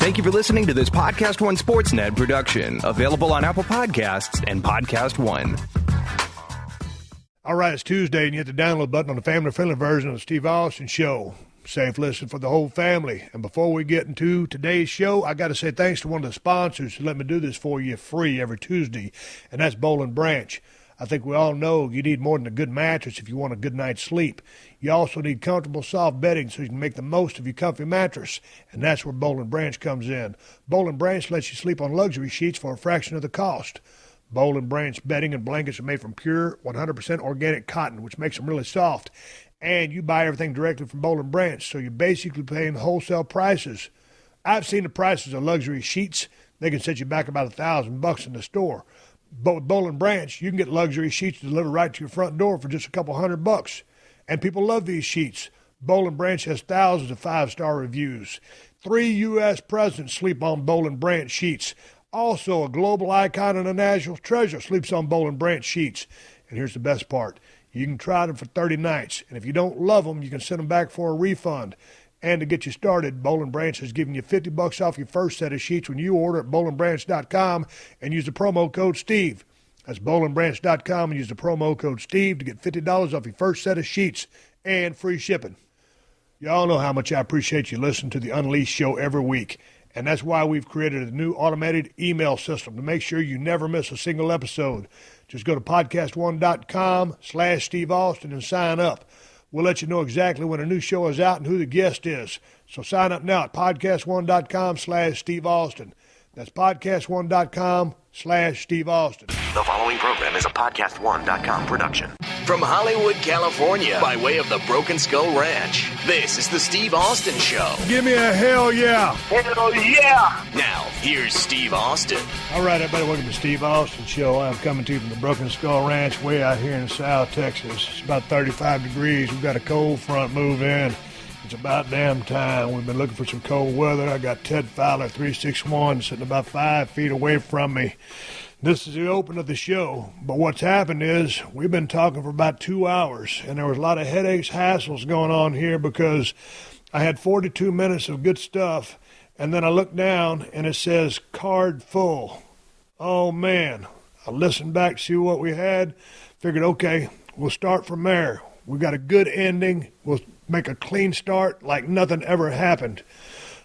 Thank you for listening to this PodcastOne Sportsnet production, available on Apple Podcasts and PodcastOne. All right, it's Tuesday, and you hit the download button on the family-friendly version of the Steve Austin Show. Safe listen for the whole family. And before we get into today's show, I got to say thanks to one of the sponsors who let me do this for you free every Tuesday, and that's Boll & Branch. I think we all know you need more than a good mattress if you want a good night's sleep. You also need comfortable, soft bedding so you can make the most of your comfy mattress, and that's where Boll & Branch comes in. Boll & Branch lets you sleep on luxury sheets for a fraction of the cost. Boll & Branch bedding and blankets are made from pure, 100% organic cotton, which makes them really soft. And you buy everything directly from Boll & Branch, so you're basically paying wholesale prices. I've seen the prices of luxury sheets. They can set you back about $1,000 in the store. But with Boll & Branch, you can get luxury sheets delivered right to your front door for just a couple $100. And people love these sheets. Boll & Branch has thousands of five-star reviews. 3 U.S. presidents sleep on Boll & Branch sheets. Also, a global icon and a national treasure sleeps on Boll & Branch sheets. And here's the best part. You can try them for 30 nights. And if you don't love them, you can send them back for a refund. And to get you started, Boll & Branch has given you $50 off your first set of sheets when you order at bollandbranch.com and use the promo code Steve. That's bollandbranch.com and use the promo code Steve to get $50 off your first set of sheets and free shipping. Y'all know how much I appreciate you listening to the Unleashed show every week. And that's why we've created a new automated email system to make sure you never miss a single episode. Just go to podcastone.com/Steve Austin and sign up. We'll let you know exactly when a new show is out and who the guest is. So sign up now at podcastone.com/Steve Austin. That's podcastone.com/Steve Austin. The following program is a PodcastOne.com production. From Hollywood, California, by way of the Broken Skull Ranch, this is the Steve Austin Show. Give me a hell yeah. Hell yeah. Now, here's Steve Austin. All right, everybody, welcome to the Steve Austin Show. I'm coming to you from the Broken Skull Ranch way out here in South Texas. It's about 35 degrees. We've got a cold front move in. It's about damn time. We've been looking for some cold weather. I got Ted Fowler, 361, sitting about 5 feet away from me. This is the open of the show, but what's happened is we've been talking for about 2 hours, and there was a lot of headaches, hassles going on here because I had 42 minutes of good stuff, and then I looked down, and it says card full. Oh, man. I listened back to see what we had, figured, okay, we'll start from there. We got a good ending. We'll make a clean start like nothing ever happened.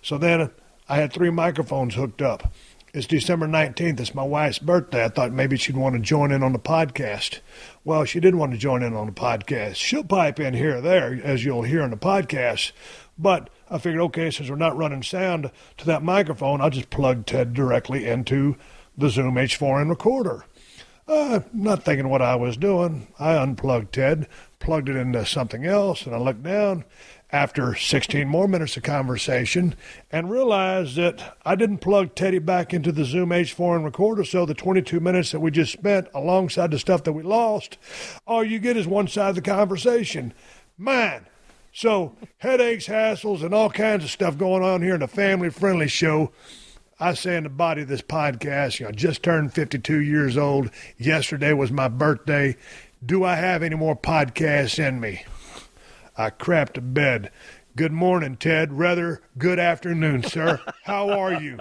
So then I had 3 microphones hooked up. It's December 19th. It's my wife's birthday. I thought maybe she'd want to join in on the podcast. Well, she didn't want to join in on the podcast. She'll pipe in here or there, as you'll hear on the podcast. But I figured, okay, since we're not running sound to that microphone, I'll just plug Ted directly into the Zoom H4n recorder. Not thinking what I was doing. I unplugged Ted, plugged it into something else, and I looked down after 16 more minutes of conversation and realized that I didn't plug Teddy back into the Zoom H4n recorder, so the 22 minutes that we just spent alongside the stuff that we lost, all you get is one side of the conversation. Man. So headaches, hassles, and all kinds of stuff going on here in the family-friendly show. I say in the body of this podcast, I just turned 52 years old. Yesterday was my birthday. Do I have any more podcasts in me? I crapped to bed. Good morning, Ted. Rather, good afternoon, sir. How are you?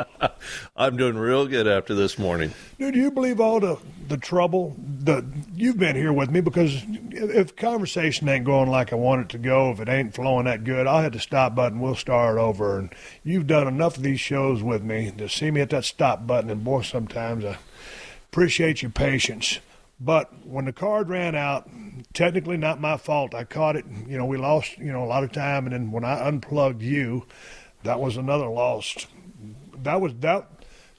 I'm doing real good after this morning. Dude, do you believe all the trouble? You've been here with me because if conversation ain't going like I want it to go, if it ain't flowing that good, I'll hit the stop button. We'll start over. And you've done enough of these shows with me to see me hit that stop button. And, boy, sometimes I appreciate your patience. But when the card ran out, technically not my fault. I caught it. We lost, a lot of time. And then when I unplugged you, that was another loss. That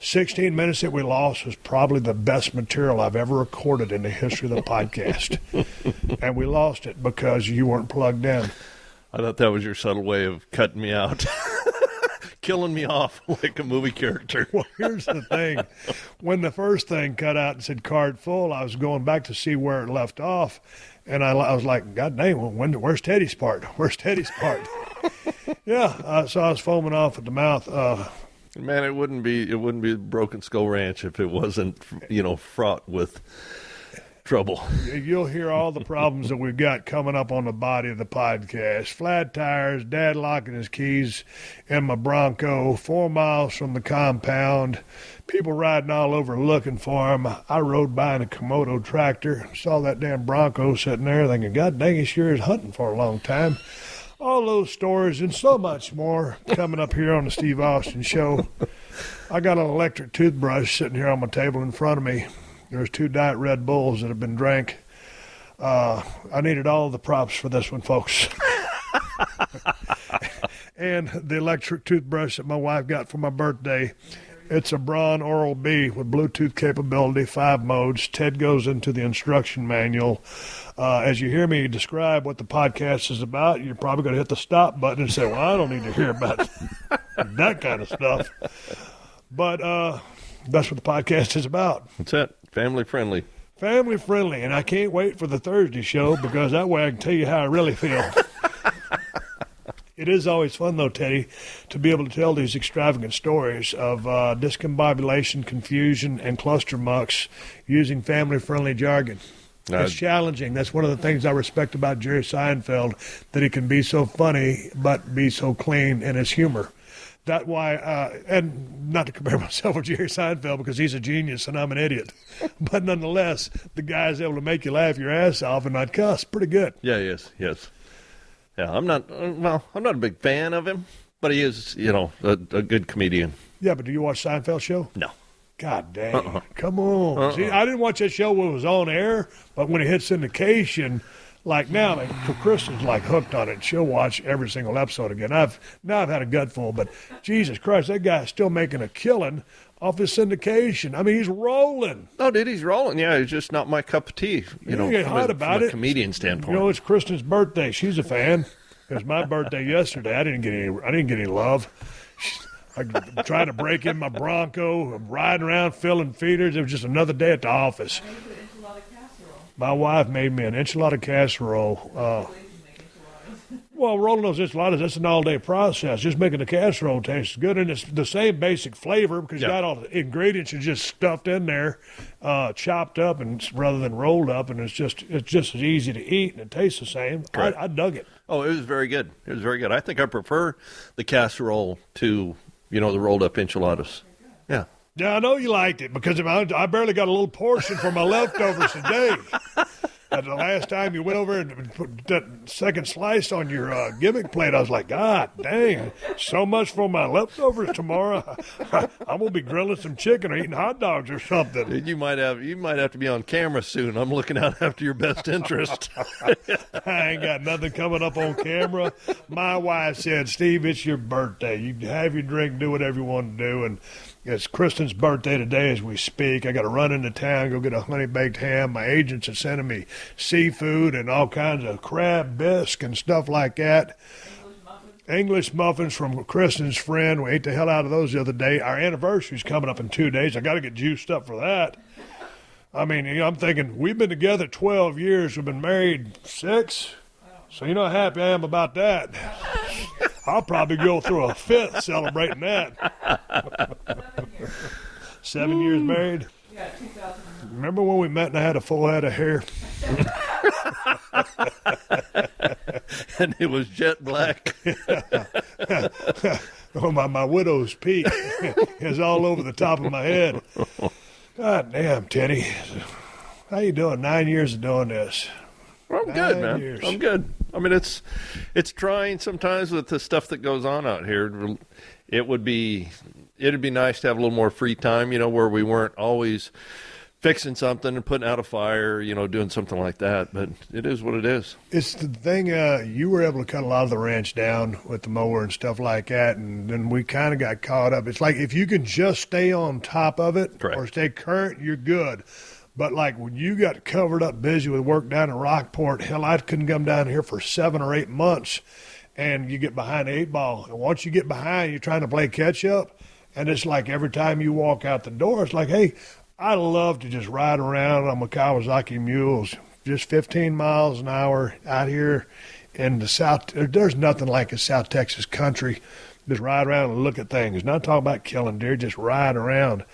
16 minutes that we lost was probably the best material I've ever recorded in the history of the podcast. And we lost it because you weren't plugged in. I thought that was your subtle way of cutting me out. Killing me off like a movie character. Well, here's the thing. When the first thing cut out and said card full, I was going back to see where it left off. And I was like, God dang, where's Teddy's part? Where's Teddy's part? Yeah, so I was foaming off at the mouth. Man, it wouldn't be Broken Skull Ranch if it wasn't, fraught with trouble. You'll hear all the problems that we've got coming up on the body of the podcast. Flat tires, Dad locking his keys in my Bronco, 4 miles from the compound, people riding all over looking for him. I rode by in a Komodo tractor, saw that damn Bronco sitting there thinking, God dang, he sure is hunting for a long time. All those stories and so much more coming up here on the Steve Austin Show. I got an electric toothbrush sitting here on my table in front of me. There's 2 Diet Red Bulls that have been drank. I needed all the props for this one, folks. And the electric toothbrush that my wife got for my birthday. It's a Braun Oral-B with Bluetooth capability, 5 modes. Ted goes into the instruction manual. As you hear me describe what the podcast is about, you're probably going to hit the stop button and say, well, I don't need to hear about that kind of stuff. But that's what the podcast is about. That's it. Family friendly. Family friendly. And I can't wait for the Thursday show because that way I can tell you how I really feel. It is always fun, though, Teddy, to be able to tell these extravagant stories of discombobulation, confusion, and cluster mucks using family-friendly jargon. It's challenging. That's one of the things I respect about Jerry Seinfeld, that he can be so funny but be so clean in his humor. That's why, and not to compare myself with Jerry Seinfeld because he's a genius and I'm an idiot, but nonetheless, the guy's able to make you laugh your ass off and not cuss. Pretty good. Yeah, yes. Yeah, I'm not a big fan of him, but he is, a good comedian. Yeah, but do you watch Seinfeld show? No. God dang. Come on. See, I didn't watch that show when it was on air, but when it hit syndication, like now, Kristen's like hooked on it. She'll watch every single episode again. I've had a gutful, but Jesus Christ, that guy's still making a killing off his syndication. I mean, he's rolling. Oh, dude, he's rolling. Yeah, he's just not my cup of tea. You don't get hot about it. From a comedian standpoint. It's Kristen's birthday. She's a fan. It was my birthday yesterday. I didn't get any love. I tried to break in my Bronco, riding around filling feeders. It was just another day at the office. My wife made me an enchilada casserole. Well, rolling those enchiladas, that's an all-day process. Just making the casserole taste good, and it's the same basic flavor because you got all the ingredients are just stuffed in there, chopped up, and rather than rolled up, and it's just as easy to eat, and it tastes the same. I dug it. Oh, it was very good. It was very good. I think I prefer the casserole to, the rolled-up enchiladas. Yeah. Yeah, I know you liked it because I barely got a little portion for my leftovers today. The last time you went over and put that second slice on your gimmick plate, I was like, God dang, so much for my leftovers tomorrow. I'm gonna be grilling some chicken or eating hot dogs or something. You might have to be on camera soon. I'm looking out after your best interest. I ain't got nothing coming up on camera. My wife said, Steve, it's your birthday. You have your drink, do whatever you want to do, and it's Kristen's birthday today as we speak. I got to run into town, go get a honey-baked ham. My agents are sending me seafood and all kinds of crab bisque and stuff like that. English muffins from Kristen's friend. We ate the hell out of those the other day. Our anniversary's coming up in 2 days. I got to get juiced up for that. I mean, I'm thinking we've been together 12 years. We've been married 6. So you know how happy I am about that. I'll probably go through a 5th celebrating that. 7 years married. Yeah, 2000. Remember when we met and I had a full head of hair? And it was jet black. Oh, my widow's peak is all over the top of my head. God damn, Teddy. How you doing? 9 years of doing this. Well, I'm good, man. Years. I'm good. I mean, it's trying sometimes with the stuff that goes on out here. It'd be nice to have a little more free time, where we weren't always fixing something and putting out a fire, doing something like that. But it is what it is. It's the thing, you were able to cut a lot of the ranch down with the mower and stuff like that, and then we kind of got caught up. It's like if you can just stay on top of it or stay current, you're good. But, like, when you got covered up busy with work down in Rockport, hell, I couldn't come down here for 7 or 8 months, and you get behind the 8 ball. And once you get behind, you're trying to play catch-up, and it's like every time you walk out the door, it's like, hey, I love to just ride around on my Kawasaki mules, just 15 miles an hour out here in the South. There's nothing like a South Texas country. Just ride around and look at things. Not talking about killing deer, just ride around.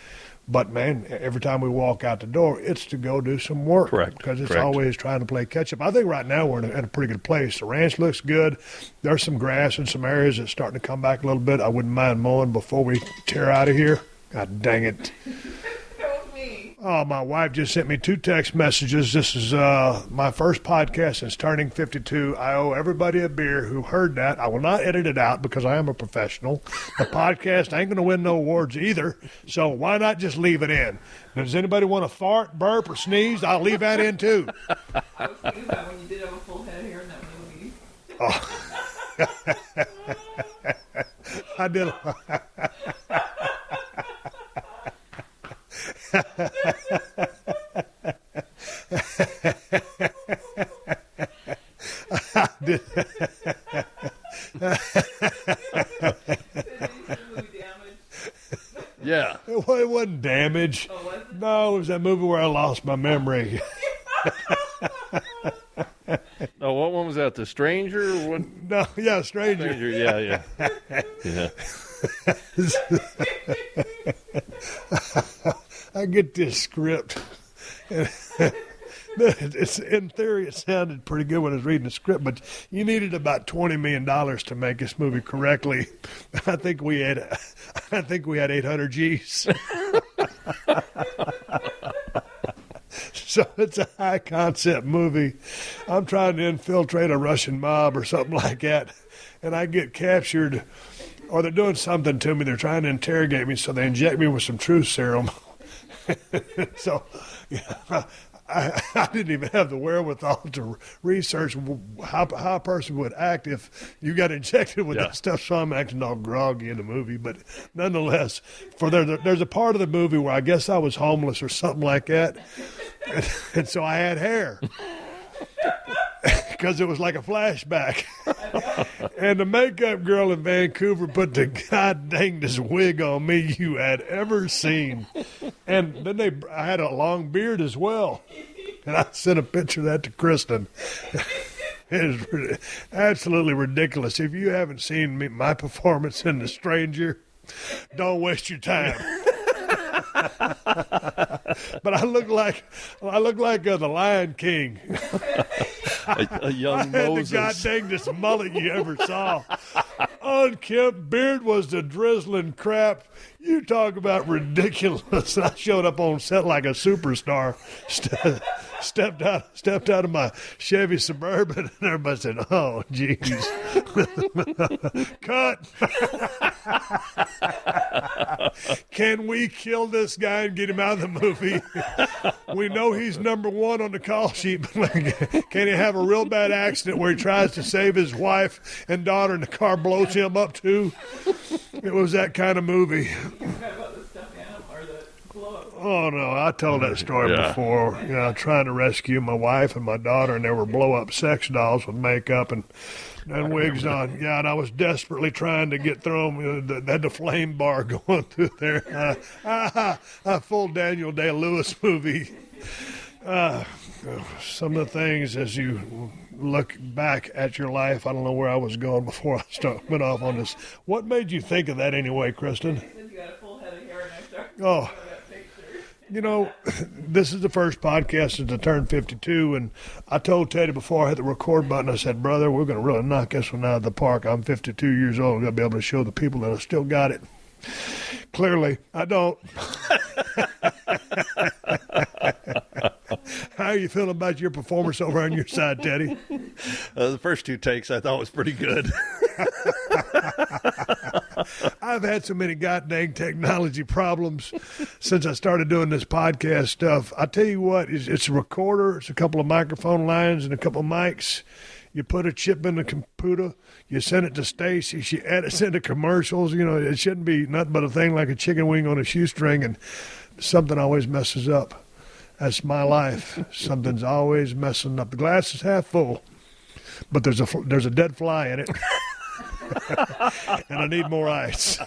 But, man, every time we walk out the door, it's to go do some work. Correct. Because it's always trying to play catch-up. I think right now we're in a pretty good place. The ranch looks good. There's some grass in some areas that's starting to come back a little bit. I wouldn't mind mowing before we tear out of here. God dang it. Oh, my wife just sent me 2 text messages. This is my first podcast since turning 52. I owe everybody a beer who heard that. I will not edit it out because I am a professional. The podcast ain't going to win no awards either, so why not just leave it in? Does anybody want to fart, burp, or sneeze? I'll leave that in, too. I was thinking about when you did have a full head of hair in that movie. Oh. I did. Yeah. It wasn't damage. Oh, was it? No, it was that movie where I lost my memory. Oh, what one was that? The Stranger? Or what? No, yeah, Stranger. Yeah. Yeah. I get this script. It's, in theory, it sounded pretty good when I was reading the script, but you needed about $20 million to make this movie correctly. I think we had 800 G's. So it's a high concept movie. I'm trying to infiltrate a Russian mob or something like that, and I get captured, or they're doing something to me. They're trying to interrogate me, so they inject me with some truth serum. So, yeah, I didn't even have the wherewithal to research how a person would act if you got injected with that stuff. So I'm acting all groggy in the movie. But nonetheless, there's a part of the movie where I guess I was homeless or something like that. And so I had hair. Because it was like a flashback. And the makeup girl in Vancouver put the god dangest wig on me you had ever seen. And then I had a long beard as well. And I sent a picture of that to Kristen. It is absolutely ridiculous. If you haven't seen my performance in The Stranger, don't waste your time. But I look like the Lion King. A young Moses. I had the god-dangest mullet you ever saw. Unkempt beard was the drizzling crap. You talk about ridiculous. I showed up on set like a superstar. Stepped out of my Chevy Suburban, and everybody said, "Oh, geez." Cut. Can we kill this guy and get him out of the movie? We know he's number 1 on the call sheet, but can he have a real bad accident where he tries to save his wife and daughter and the car blows him up too? It was that kind of movie. Oh, no, I told that story before. You know, trying to rescue my wife and my daughter, and they were blow-up sex dolls with makeup and wigs on. Yeah, and I was desperately trying to get through them. You know, had the flame bar going through there. A full Daniel Day-Lewis movie. Some of the things as you look back at your life, I don't know where I was going before I went off on this. What made you think of that anyway, Kristen? You got a full head of hair and I started Oh. You know, this is the first podcast since I turned 52, and I told Teddy before I hit the record button, I said, brother, we're going to really knock this one out of the park. I'm 52 years old. I'm going to be able to show the people that I still got it. Clearly, I don't. How are you feeling about your performance over on your side, Teddy? The first 2 takes I thought was pretty good. I've had so many goddamn technology problems since I started doing this podcast stuff. I tell you what, it's a recorder, it's a couple of microphone lines and a couple of mics. You put a chip in the computer, you send it to Stacy, she edits into commercials. You know, it shouldn't be nothing but a thing like a chicken wing on a shoestring, and something always messes up. That's my life. Something's always messing up. The glass is half full, but there's a dead fly in it. And I need more ice.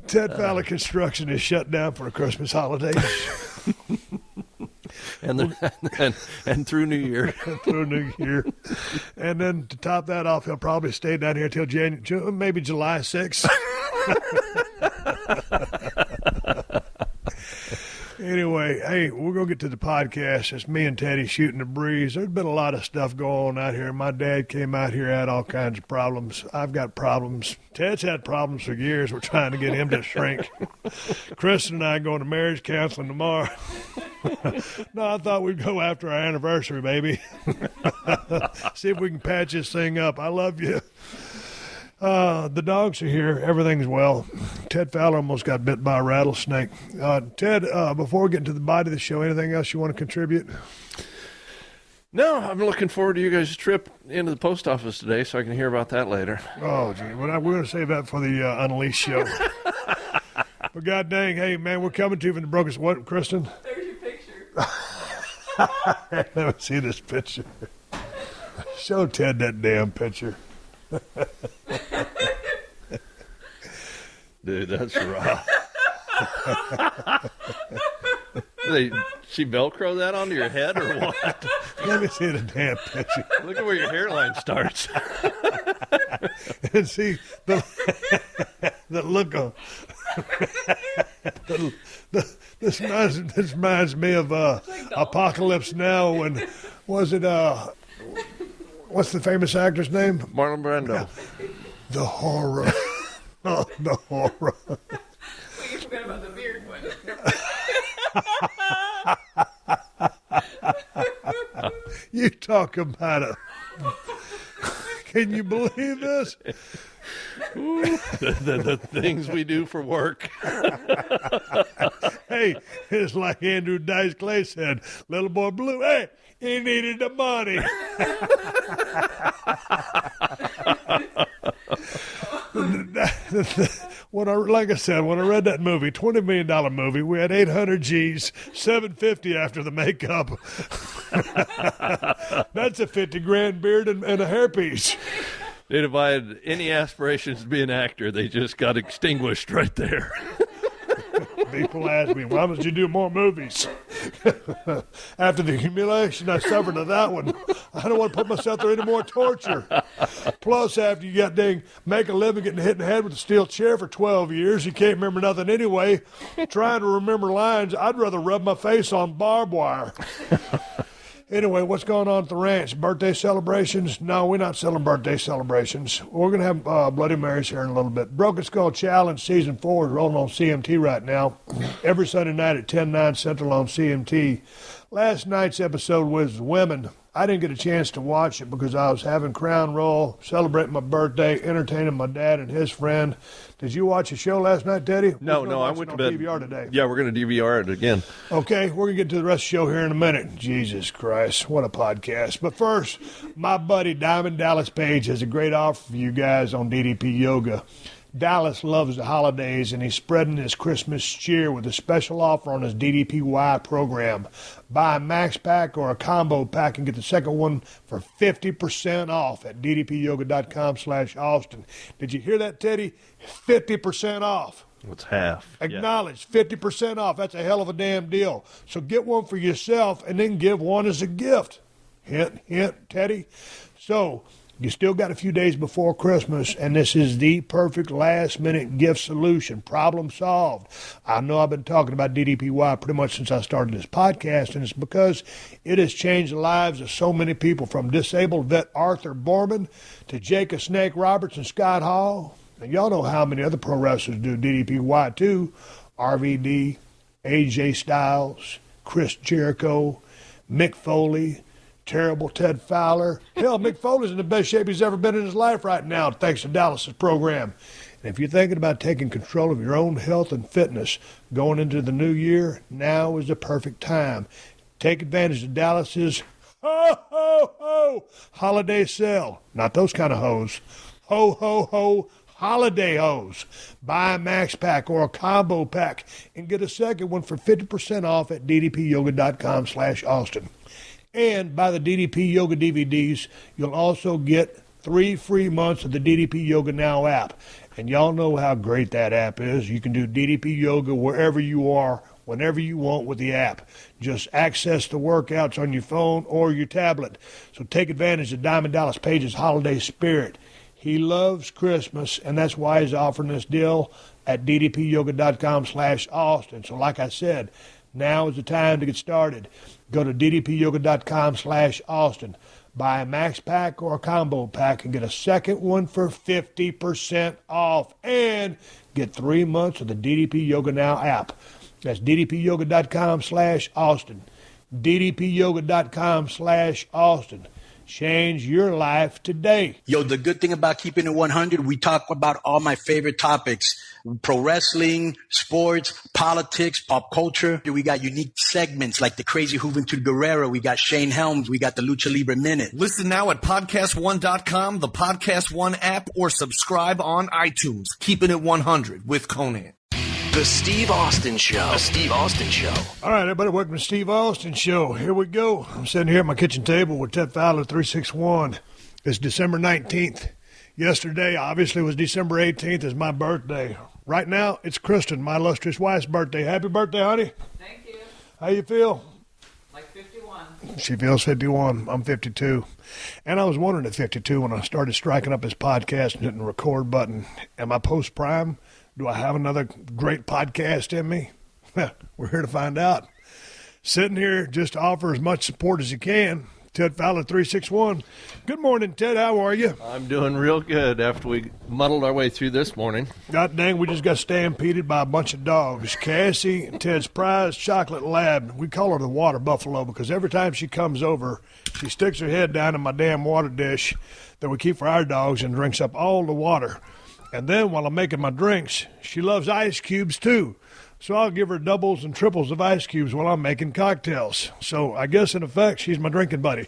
Ted Fowler Construction is shut down for the Christmas holidays. and through New Year. Through New Year. And then to top that off, he'll probably stay down here till maybe July 6th. Anyway, hey, we're going to get to the podcast. It's me and Teddy shooting the breeze. There's been a lot of stuff going on out here. My dad came out here, had all kinds of problems. I've got problems. Ted's had problems for years. We're trying to get him to shrink. Kristen and I are going to marriage counseling tomorrow. No, I thought we'd go after our anniversary, baby. See if we can patch this thing up. I love you. The dogs are here. Everything's well. Ted Fowler almost got bit by a rattlesnake. Ted, before we get into the body of the show, anything else you want to contribute? No, I'm looking forward to you guys' trip into the post office today so I can hear about that later. Oh, gee. Well, we're going to save that for the Unleashed show. But god dang, hey, man, we're coming to you from the broken... What, Kristen? There's your picture. Let me see this picture. Show Ted that damn picture. Dude, that's raw. She Velcro that onto your head or what? Let me see the damn picture. Look at where your hairline starts. And see the look on. This reminds me of Apocalypse Now. When was it? What's the famous actor's name? Marlon Brando. Yeah. The horror. Oh, the horror. Well, you forgot about the beard one. You talk about it. Can you believe this? The things we do for work. Hey, it's like Andrew Dice Clay said, little boy Blue, hey, he needed the money. Like I said, when I read that movie, $20 million movie, we had 800 G's, 750 after the makeup. That's a 50 grand beard and a hairpiece. Dude, if I had any aspirations to be an actor, they just got extinguished right there. People ask me, why don't you do more movies? After the humiliation I suffered of that one, I don't want to put myself through any more torture. Plus, after you got dang make a living getting hit in the head with a steel chair for 12 years, you can't remember nothing anyway. Trying to remember lines, I'd rather rub my face on barbed wire. Anyway, what's going on at the ranch? Birthday celebrations? No, we're not selling birthday celebrations. We're going to have Bloody Marys here in a little bit. Broken Skull Challenge Season 4 is rolling on CMT right now. Every Sunday night at 10/9 Central on CMT. Last night's episode was women. I didn't get a chance to watch it because I was having Crown Roll, celebrating my birthday, entertaining my dad and his friend. Did you watch the show last night, Teddy? No, I went to bed. DVR today. Yeah, we're going to DVR it again. Okay, we're going to get to the rest of the show here in a minute. Jesus Christ, what a podcast. But first, my buddy Diamond Dallas Page has a great offer for you guys on DDP Yoga. Dallas loves the holidays, and he's spreading his Christmas cheer with a special offer on his DDPY program. Buy a max pack or a combo pack and get the second one for 50% off at ddpyoga.com/Austin. Did you hear that, Teddy? 50% off. It's half. Acknowledge, 50% off. That's a hell of a damn deal. So get one for yourself and then give one as a gift. Hint, hint, Teddy. So you still got a few days before Christmas, and this is the perfect last-minute gift solution. Problem solved. I know I've been talking about DDPY pretty much since I started this podcast, and it's because it has changed the lives of so many people, from disabled vet Arthur Borman to Jacob Snake Roberts and Scott Hall. And y'all know how many other pro wrestlers do DDPY too. RVD, AJ Styles, Chris Jericho, Mick Foley, terrible Ted Fowler. Hell, Mick Foley's in the best shape he's ever been in his life right now, thanks to Dallas's program. And if you're thinking about taking control of your own health and fitness going into the new year, now is the perfect time. Take advantage of Dallas's ho, ho, ho holiday sale. Not those kind of hoes. Ho, ho, ho holiday hose. Buy a max pack or a combo pack and get a second one for 50% off at ddpyoga.com/Austin. And by the DDP Yoga DVDs, you'll also get 3 free months of the DDP Yoga Now app. And y'all know how great that app is. You can do DDP Yoga wherever you are, whenever you want with the app. Just access the workouts on your phone or your tablet. So take advantage of Diamond Dallas Page's holiday spirit. He loves Christmas, and that's why he's offering this deal at ddpyoga.com/Austin. So like I said, now is the time to get started. Go to ddpyoga.com/Austin. Buy a max pack or a combo pack and get a second one for 50% off. And get 3 months of the DDP Yoga Now app. That's ddpyoga.com/Austin. ddpyoga.com/Austin. Change your life today. Yo, the good thing about keeping it 100, we talk about all my favorite topics. Pro wrestling, sports, politics, pop culture. We got unique segments like the Crazy Juventud Guerrero. We got Shane Helms. We got the Lucha Libre Minute. Listen now at PodcastOne.com, the Podcast One app, or subscribe on iTunes. Keeping it 100 with Conan. The Steve Austin Show. The Steve Austin Show. All right, everybody, welcome to Steve Austin Show. Here we go. I'm sitting here at my kitchen table with Ted Fowler, 361. It's December 19th. Yesterday, obviously, was December 18th. It's my birthday. Right now, it's Kristen, my illustrious wife's birthday. Happy birthday, honey. Thank you. How you feel? Like 51. She feels 51. I'm 52. And I was wondering at 52 when I started striking up this podcast and hitting the record button, am I post-prime? Do I have another great podcast in me? We're here to find out. Sitting here just to offer as much support as you can. Ted Fowler, 361. Good morning, Ted. How are you? I'm doing real good after we muddled our way through this morning. God dang, we just got stampeded by a bunch of dogs. Cassie and Ted's prize chocolate lab. We call her the water buffalo because every time she comes over, she sticks her head down in my damn water dish that we keep for our dogs and drinks up all the water. And then while I'm making my drinks, she loves ice cubes too. So I'll give her doubles and triples of ice cubes while I'm making cocktails. So I guess, in effect, she's my drinking buddy.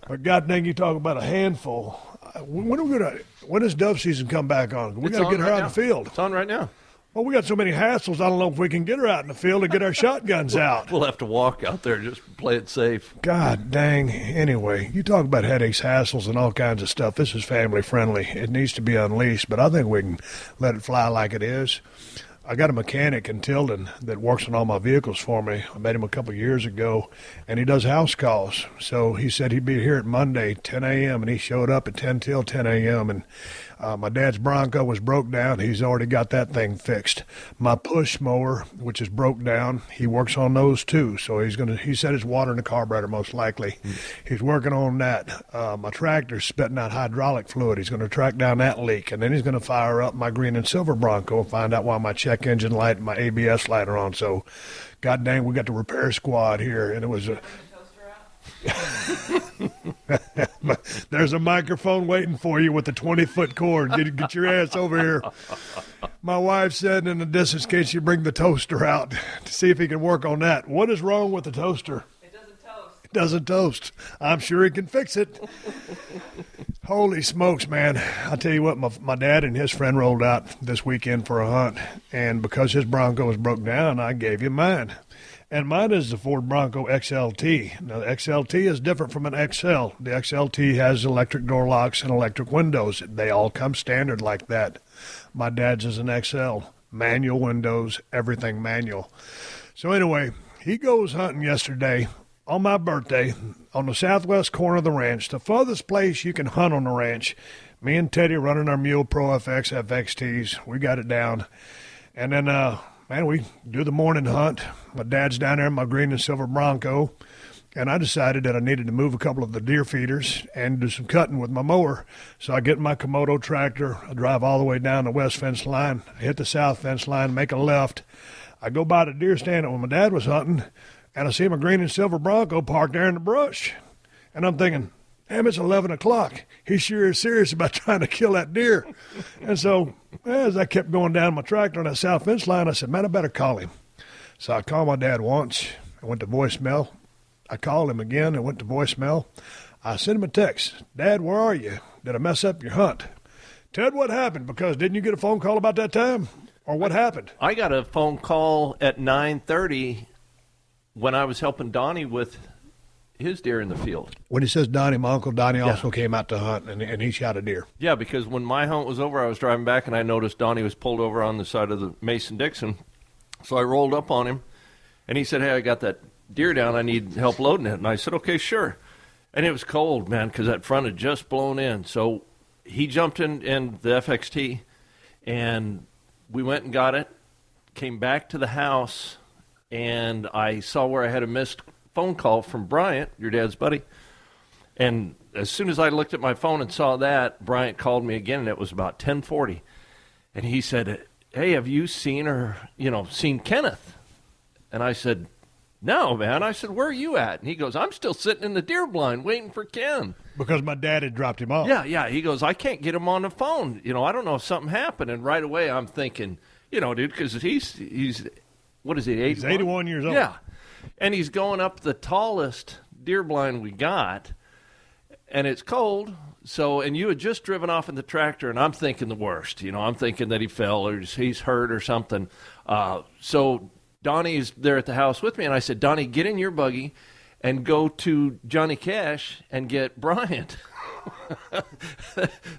But God dang, you talk about a handful. When does dove season come back on? We got to get her out in the field. It's on right now. Well, we got so many hassles, I don't know if we can get her out in the field and get our shotguns out. We'll have to walk out there, just play it safe. God dang. Anyway, you talk about headaches, hassles, and all kinds of stuff. This is family friendly. It needs to be unleashed, but I think we can let it fly like it is. I got a mechanic in Tilden that works on all my vehicles for me. I met him a couple of years ago, and he does house calls. So he said he'd be here at Monday, 10 a.m., and he showed up at 10 till 10 a.m., and my dad's Bronco was broke down. He's already got that thing fixed. My push mower, which is broke down, he works on those too. So he said it's water in the carburetor most likely. He's working on that. My tractor's spitting out hydraulic fluid. He's going to track down that leak. And then he's going to fire up my green and silver Bronco and find out why my check engine light and my ABS light are on. So, God dang, we got the repair squad here. And it was there's a microphone waiting for you with a 20-foot cord. Get your ass over here. My wife said in the distance, can she bring the toaster out to see if he can work on that? What is wrong with the toaster? It doesn't toast. It doesn't toast. I'm sure he can fix it. Holy smokes, man. I tell you what, my dad and his friend rolled out this weekend for a hunt, and because his Bronco was broke down, I gave him mine. And mine is the Ford Bronco XLT. Now, the XLT is different from an XL. The XLT has electric door locks and electric windows. They all come standard like that. My dad's is an XL. Manual windows, everything manual. So anyway, he goes hunting yesterday on my birthday on the southwest corner of the ranch, the farthest place you can hunt on the ranch. Me and Teddy running our Mule Pro FX FXTs. We got it down. And then, man, we do the morning hunt. My dad's down there in my green and silver Bronco, and I decided that I needed to move a couple of the deer feeders and do some cutting with my mower. So I get in my Komodo tractor. I drive all the way down the west fence line. I hit the south fence line, make a left. I go by the deer stand when my dad was hunting, and I see my green and silver Bronco parked there in the brush. And I'm thinking, damn, it's 11 o'clock. He sure is serious about trying to kill that deer. And so as I kept going down my tractor on that south fence line, I said, man, I better call him. So I called my dad once. I went to voicemail. I called him again. I went to voicemail. I sent him a text. Dad, where are you? Did I mess up your hunt? Ted, what happened? Because didn't you get a phone call about that time? Or what happened? I got a phone call at 9:30 when I was helping Donnie with his deer in the field. When he says Donnie, my Uncle Donnie also came out to hunt, and he shot a deer. Yeah, because when my hunt was over, I was driving back, and I noticed Donnie was pulled over on the side of the Mason-Dixon So I rolled up on him, and he said, hey, I got that deer down. I need help loading it. And I said, okay, sure. And it was cold, man, because that front had just blown in. So he jumped in the FXT, and we went and got it, came back to the house, and I saw where I had a missed phone call from Bryant, your dad's buddy. And as soon as I looked at my phone and saw that, Bryant called me again, and it was about 10:40. And he said, hey, have you seen Kenneth? And I said, no, man. I said, where are you at? And he goes, I'm still sitting in the deer blind waiting for Ken. Because my dad had dropped him off. Yeah. He goes, I can't get him on the phone. I don't know if something happened. And right away I'm thinking, dude, because he's what is he, 81? He's 81 years old. Yeah. And he's going up the tallest deer blind we got, and it's cold. So, and you had just driven off in the tractor, and I'm thinking the worst. I'm thinking that he fell or he's hurt or something. So Donnie's there at the house with me, and I said, Donnie, get in your buggy and go to Johnny Cash and get Bryant.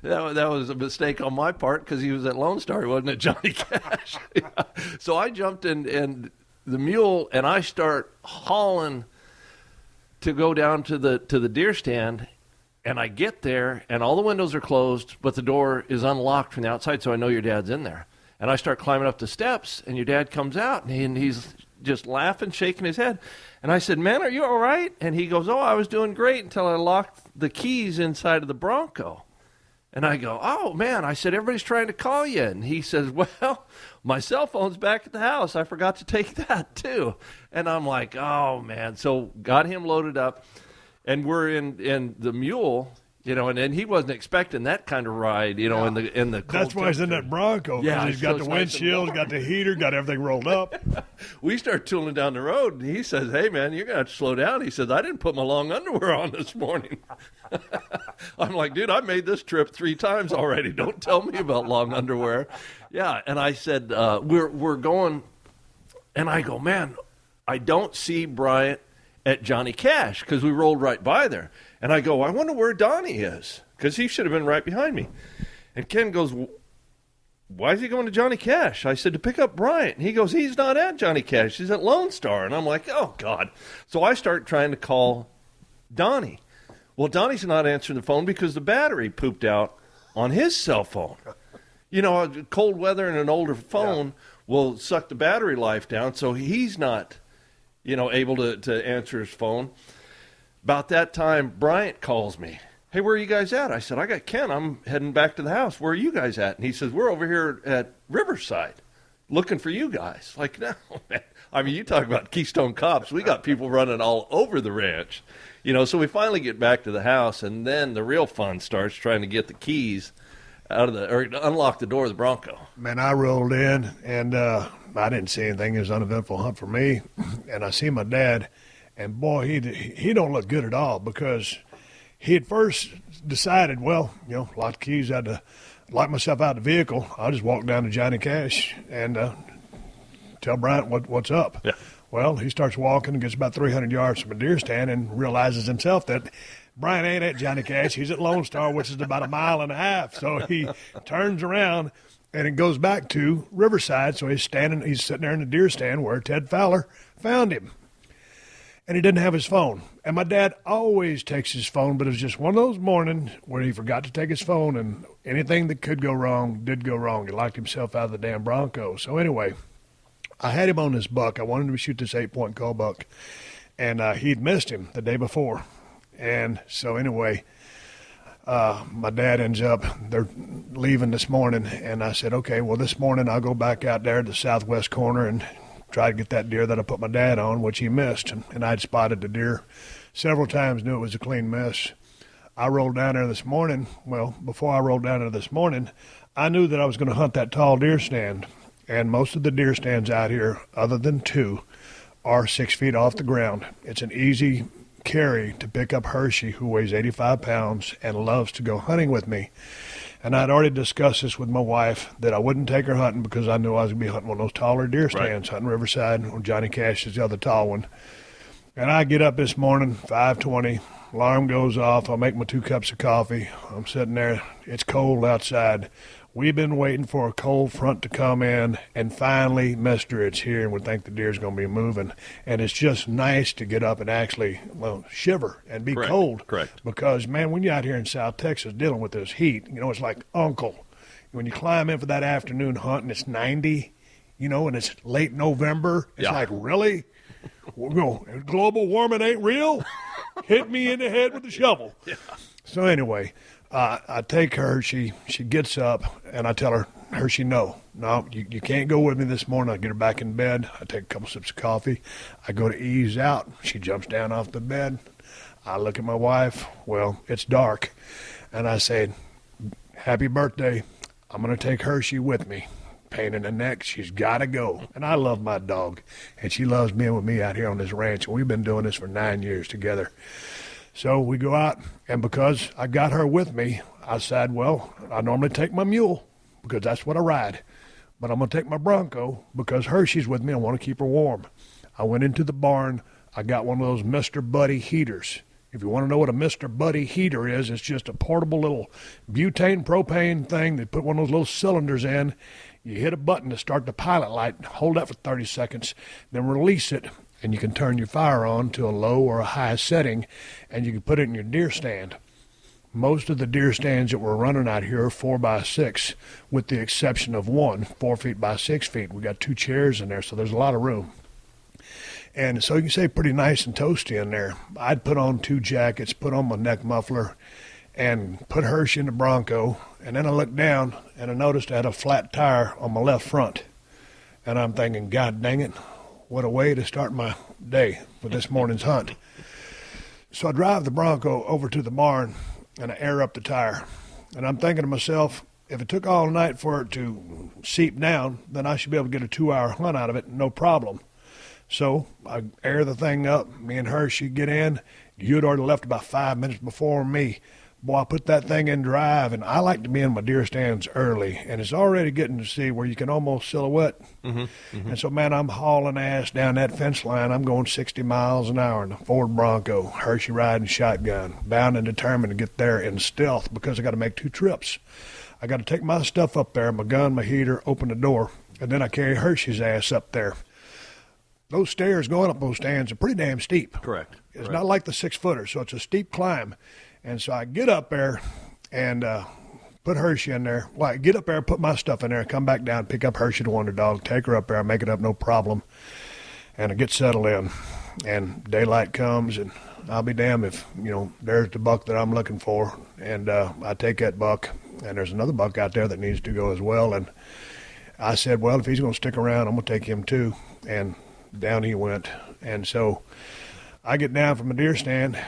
that was a mistake on my part because he was at Lone Star. He wasn't at Johnny Cash. Yeah. So I jumped in the mule, and I start hauling to go down to the deer stand. And I get there, and all the windows are closed, but the door is unlocked from the outside, so I know your dad's in there. And I start climbing up the steps, and your dad comes out, and he's just laughing, shaking his head. And I said, man, are you all right? And he goes, oh, I was doing great until I locked the keys inside of the Bronco. And I go, oh, man. I said, everybody's trying to call you. And he says, well, my cell phone's back at the house. I forgot to take that, too. And I'm like, oh, man. So got him loaded up. And we're in the mule, and he wasn't expecting that kind of ride, in the cold. That's why he's in that Bronco. Yeah, he's got the windshield, got the heater, got everything rolled up. We start tooling down the road, and he says, hey, man, you're going to have to slow down. He says, I didn't put my long underwear on this morning. I'm like, dude, I made this trip 3 times already. Don't tell me about long underwear. Yeah, and I said, we're going, and I go, man, I don't see Bryant at Johnny Cash, because we rolled right by there. And I go, I wonder where Donnie is, because he should have been right behind me. And Ken goes, why is he going to Johnny Cash? I said, to pick up Bryant. And he goes, he's not at Johnny Cash. He's at Lone Star. And I'm like, oh, God. So I start trying to call Donnie. Well, Donnie's not answering the phone because the battery pooped out on his cell phone. Cold weather and an older phone will suck the battery life down, so he's not able to answer his phone. About that time, Bryant calls me. Hey, where are you guys at? I said, I got Ken. I'm heading back to the house. Where are you guys at? And he says, we're over here at Riverside looking for you guys. Like, no, man. I mean, you talk about Keystone Cops. We got people running all over the ranch. So we finally get back to the house, and then the real fun starts, trying to get the keys or unlock the door of the Bronco. Man, I rolled in, and I didn't see anything. It was an uneventful hunt for me. And I see my dad, and boy, he don't look good at all, because he had first decided, well, lock the keys, I had to lock myself out of the vehicle. I'll just walk down to Johnny Cash and tell Bryant what's up. Yeah. Well, he starts walking and gets about 300 yards from a deer stand and realizes himself that Bryant ain't at Johnny Cash. He's at Lone Star, which is about 1.5 miles. So he turns around, and it goes back to Riverside. So he's sitting there in the deer stand where Ted Fowler found him. And he didn't have his phone. And my dad always takes his phone, but it was just one of those mornings where he forgot to take his phone, and anything that could go wrong did go wrong. He locked himself out of the damn Bronco. So anyway, I had him on this buck. I wanted him to shoot this 8-point call buck. And he'd missed him the day before. And so anyway, my dad ends up, they're leaving this morning, and I said, okay, well, this morning I'll go back out there to the southwest corner and try to get that deer that I put my dad on, which he missed. And I'd spotted the deer several times, knew it was a clean miss. I rolled down there this morning. Well, before I rolled down there this morning, I knew that I was going to hunt that tall deer stand. And most of the deer stands out here, other than 2, are 6 feet off the ground. It's an easy carry to pick up Hershey, who weighs 85 pounds and loves to go hunting with me. And I'd already discussed this with my wife, that I wouldn't take her hunting because I knew I was going to be hunting one of those taller deer stands, hunting Riverside, or Johnny Cash is the other tall one. And I get up this morning, 5:20, alarm goes off. I make my 2 cups of coffee. I'm sitting there. It's cold outside. We've been waiting for a cold front to come in, and finally, mister, it's here, and we think the deer's going to be moving. And it's just nice to get up and actually, shiver and be cold. Correct. Because, man, when you're out here in South Texas dealing with this heat, it's like uncle. When you climb in for that afternoon hunt and it's 90, and it's late November, it's like, really? Global warming ain't real? Hit me in the head with a shovel. Yeah. So anyway, I take her. She gets up, and I tell her, no, you can't go with me this morning. I get her back in bed. I take a couple sips of coffee. I go to ease out. She jumps down off the bed. I look at my wife. Well, it's dark. And I say, happy birthday. I'm going to take Hershey with me. Pain in the neck. She's got to go. And I love my dog, and she loves being with me out here on this ranch. And we've been doing this for 9 years together. So we go out, and because I got her with me, I said, well, I normally take my mule because that's what I ride. But I'm going to take my Bronco because Hershey's with me. I want to keep her warm. I went into the barn. I got one of those Mr. Buddy heaters. If you want to know what a Mr. Buddy heater is, it's just a portable little butane propane thing. They put one of those little cylinders in. You hit a button to start the pilot light, hold that for 30 seconds, then release it, and you can turn your fire on to a low or a high setting, and you can put it in your deer stand. Most of the deer stands that we're running out here are 4x6, with the exception of one, 4 feet by 6 feet. We got 2 chairs in there, so there's a lot of room. And so you can say pretty nice and toasty in there. I'd put on 2 jackets, put on my neck muffler, and put Hershey in the Bronco. And then I looked down, and I noticed I had a flat tire on my left front. And I'm thinking, God dang it, what a way to start my day for this morning's hunt. So I drive the Bronco over to the barn, and I air up the tire. And I'm thinking to myself, if it took all night for it to seep down, then I should be able to get a 2-hour hunt out of it, no problem. So I air the thing up. Me and Hershey get in. You'd already left about 5 minutes before me. Boy, I put that thing in drive, and I like to be in my deer stands early, and it's already getting to see where you can almost silhouette. And so, man, I'm hauling ass down that fence line. I'm going 60 miles an hour in a Ford Bronco, Hershey riding shotgun, bound and determined to get there in stealth because I got to make 2 trips. I got to take my stuff up there, my gun, my heater, open the door, and then I carry Hershey's ass up there. Those stairs going up those stands are pretty damn steep. Correct. It's not like the 6-footer, so it's a steep climb. And so I get up there and put Hershey in there. Well, I get up there, put my stuff in there, come back down, pick up Hershey the Wonder Dog, take her up there, make it up, no problem. And I get settled in. And daylight comes, and I'll be damned if, there's the buck that I'm looking for. And I take that buck, and there's another buck out there that needs to go as well. And I said, well, if he's going to stick around, I'm going to take him too. And down he went. And so I get down from the deer stand.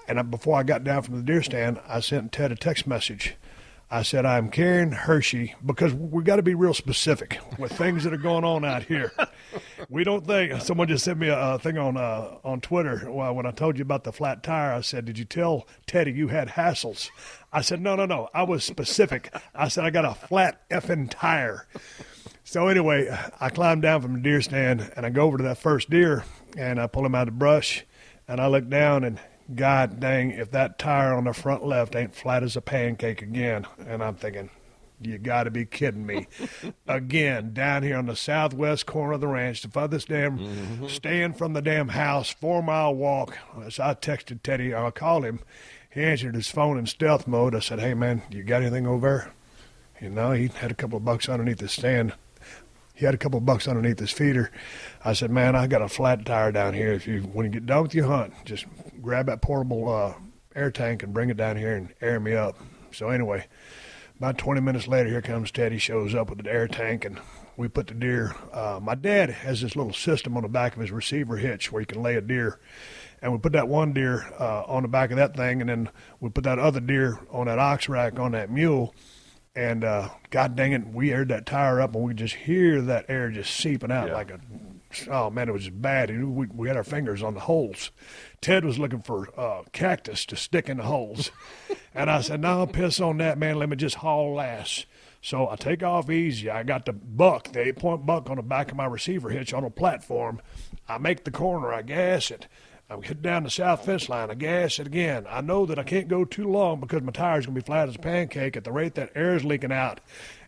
And before I got down from the deer stand, I sent Ted a text message. I said, I'm carrying Hershey because we got to be real specific with things that are going on out here. We don't think, someone just sent me a thing on Twitter. Well, when I told you about the flat tire, I said, did you tell Teddy you had hassles? I said, no. I was specific. I said, I got a flat effing tire. So anyway, I climbed down from the deer stand, and I go over to that first deer, and I pull him out of the brush, and I look down, and God dang, if that tire on the front left ain't flat as a pancake again. And I'm thinking, you got to be kidding me. Again, down here on the southwest corner of the ranch, the farthest damn, staying from the damn house, 4-mile walk. So I texted Teddy, I called him. He answered his phone in stealth mode. I said, hey, man, you got anything over there? He had a couple of bucks underneath the stand. He had a couple of bucks underneath his feeder. I said, man, I got a flat tire down here. When you get done with your hunt, just grab that portable air tank and bring it down here and air me up. So anyway, about 20 minutes later, here comes Teddy, shows up with the air tank, and we put the deer. My dad has this little system on the back of his receiver hitch where you can lay a deer. And we put that one deer on the back of that thing, and then we put that other deer on that ox rack on that mule. And God dang it, we aired that tire up, and we just hear that air just seeping out like oh, man, it was bad. We had our fingers on the holes. Ted was looking for cactus to stick in the holes. And I said, no, piss on that, man. Let me just haul ass. So I take off easy. I got the 8-point buck on the back of my receiver hitch on a platform. I make the corner. I gas it. I hit down the south fence line. I gas it again. I know that I can't go too long because my tire's going to be flat as a pancake at the rate that air is leaking out.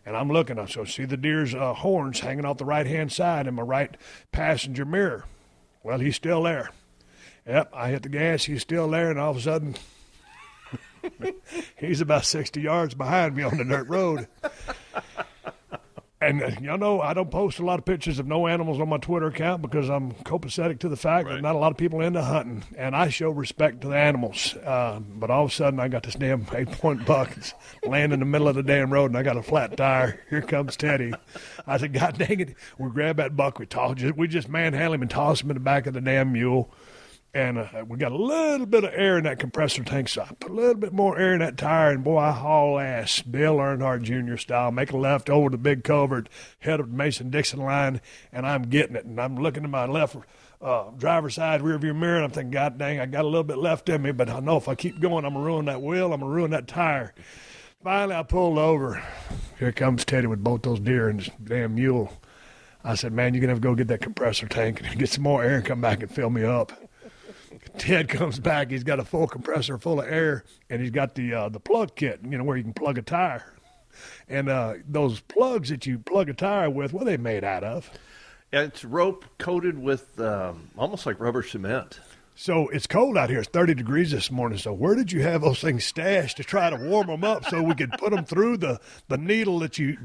And I'm looking. So see the deer's horns hanging off the right-hand side in my right passenger mirror. Well, he's still there. Yep, I hit the gas. He's still there, and all of a sudden, he's about 60 yards behind me on the dirt road. And y'all know I don't post a lot of pictures of no animals on my Twitter account because I'm copacetic to the fact that not a lot of people are into hunting, and I show respect to the animals. But all of a sudden, I got this damn 8-point buck laying in the middle of the damn road, and I got a flat tire. Here comes Teddy. I said, God dang it. We grab that buck. We just manhandle him and toss him in the back of the damn mule. And we got a little bit of air in that compressor tank, so I put a little bit more air in that tire, and boy, I haul ass, Dale Earnhardt Jr. style, make a left over the big culvert, head of the Mason-Dixon line, and I'm getting it. And I'm looking at my left driver's side rearview mirror, and I'm thinking, God dang, I got a little bit left in me, but I know if I keep going, I'm going to ruin that wheel, I'm going to ruin that tire. Finally, I pulled over. Here comes Teddy with both those deer and this damn mule. I said, man, you're going to have to go get that compressor tank and get some more air and come back and fill me up. Ted comes back. He's got a full compressor full of air, and he's got the plug kit, where you can plug a tire. And those plugs that you plug a tire with, what are they made out of? Yeah, it's rope coated with almost like rubber cement. So it's cold out here. It's 30 degrees this morning. So where did you have those things stashed to try to warm them up so we could put them through the needle that you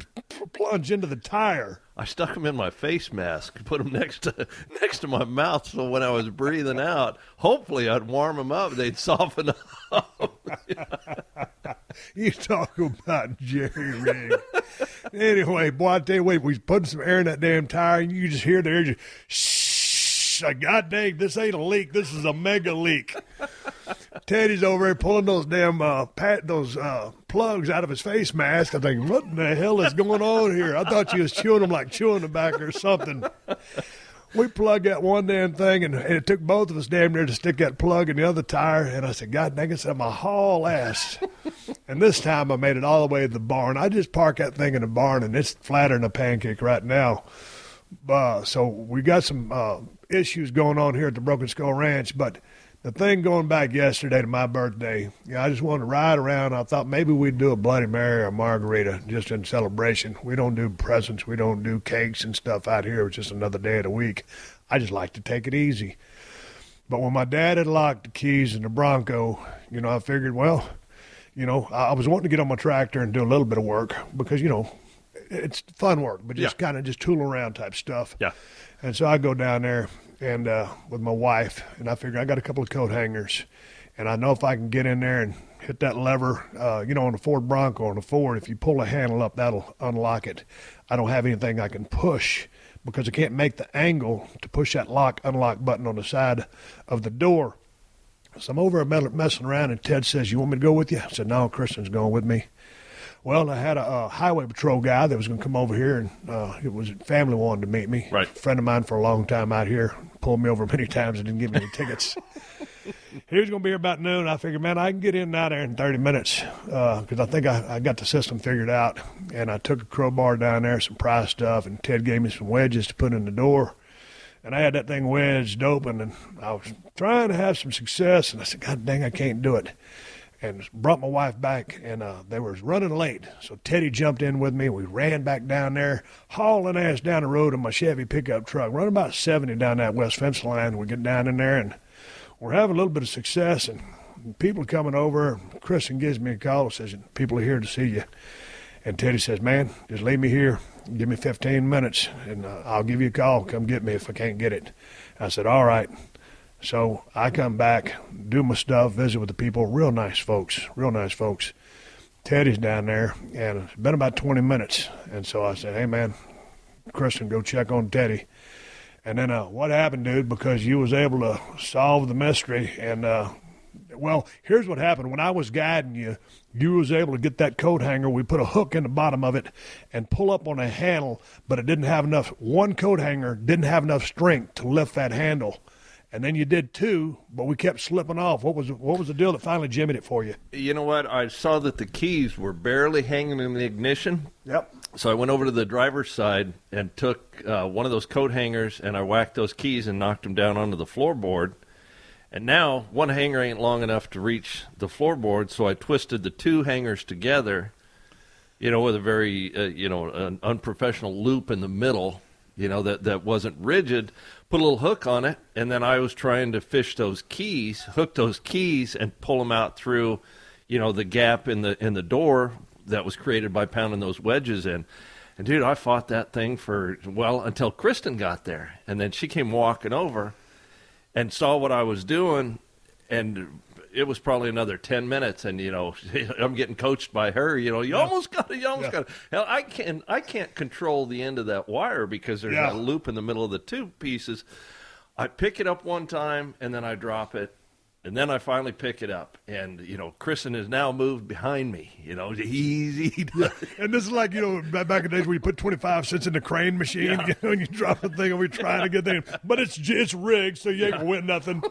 plunge into the tire? I stuck them in my face mask, put them next to my mouth, so when I was breathing out, hopefully I'd warm them up. They'd soften up. You talk about jerry rig. Anyway, boy, I tell you what, we put some air in that damn tire, and you just hear the air just shh. God dang, this ain't a leak. This is a mega leak. Teddy's over there pulling those damn plugs out of his face mask. I'm thinking, what in the hell is going on here? I thought you was chewing them like chewing tobacco or something. We plugged that one damn thing, and it took both of us damn near to stick that plug in the other tire. And I said, God dang it, I'm a haul ass. And this time I made it all the way to the barn. I just parked that thing in the barn, and it's flatter than a pancake right now. So we got some issues going on here at the Broken Skull Ranch, but the thing going back yesterday to my birthday, I just wanted to ride around. I thought maybe we'd do a Bloody Mary or a margarita just in celebration. We don't do presents. We don't do cakes and stuff out here. It's just another day of the week. I just like to take it easy. But when my dad had locked the keys in the Bronco, I figured, well, I was wanting to get on my tractor and do a little bit of work because, it's fun work, but just kind of just tool around type stuff. Yeah. And so I go down there and with my wife, and I figure I got a couple of coat hangers, and I know if I can get in there and hit that lever, on the Ford Bronco, on the Ford, if you pull the handle up, that'll unlock it. I don't have anything I can push because I can't make the angle to push that unlock button on the side of the door. So I'm over messing around, and Ted says, you want me to go with you? I said, no, Kristen's going with me. Well, I had a highway patrol guy that was going to come over here, and it was family wanted to meet me. Right. A friend of mine for a long time out here. Pulled me over many times and didn't give me any tickets. He was going to be here about noon. I figured, man, I can get in and out there in 30 minutes because I think I got the system figured out. And I took a crowbar down there, some pry stuff, and Ted gave me some wedges to put in the door. And I had that thing wedged open, and I was trying to have some success. And I said, God dang, I can't do it. And brought my wife back, and they were running late. So Teddy jumped in with me. We ran back down there, hauling ass down the road in my Chevy pickup truck, running about 70 down that west fence line. We get down in there, and we're having a little bit of success, and people are coming over. Kristen gives me a call and says, people are here to see you. And Teddy says, man, just leave me here. Give me 15 minutes, and I'll give you a call. Come get me if I can't get it. I said, all right. So I come back, do my stuff, visit with the people. Real nice folks. Teddy's down there, and it's been about 20 minutes. And so I said, hey, man, Kristen, go check on Teddy. And then what happened, dude, because you was able to solve the mystery. And, well, here's what happened. When I was guiding you, you was able to get that coat hanger. We put a hook in the bottom of it and pull up on a handle, but it didn't have enough. One coat hanger didn't have enough strength to lift that handle. And then you did 2, but we kept slipping off. What was the deal that finally jimmied it for you? You know what? I saw that the keys were barely hanging in the ignition. Yep. So I went over to the driver's side and took one of those coat hangers, and I whacked those keys and knocked them down onto the floorboard. And now one hanger ain't long enough to reach the floorboard, so I twisted the 2 hangers together, with a very, an unprofessional loop in the middle, that wasn't rigid, put a little hook on it, and then I was trying to fish those keys, hook those keys, and pull them out through, the gap in the door that was created by pounding those wedges in. And, dude, I fought that thing until Kristen got there. And then she came walking over and saw what I was doing, and it was probably another 10 minutes, and, I'm getting coached by her, you almost got it, Hell, I can't control the end of that wire because there's that loop in the middle of the 2 pieces. I pick it up one time, and then I drop it, and then I finally pick it up, and, Kristen has now moved behind me, easy. Yeah. And this is like, back in the days where you put 25 cents in the crane machine, and you drop the thing, and we're trying to get there. But it's rigged, so you ain't going to win nothing.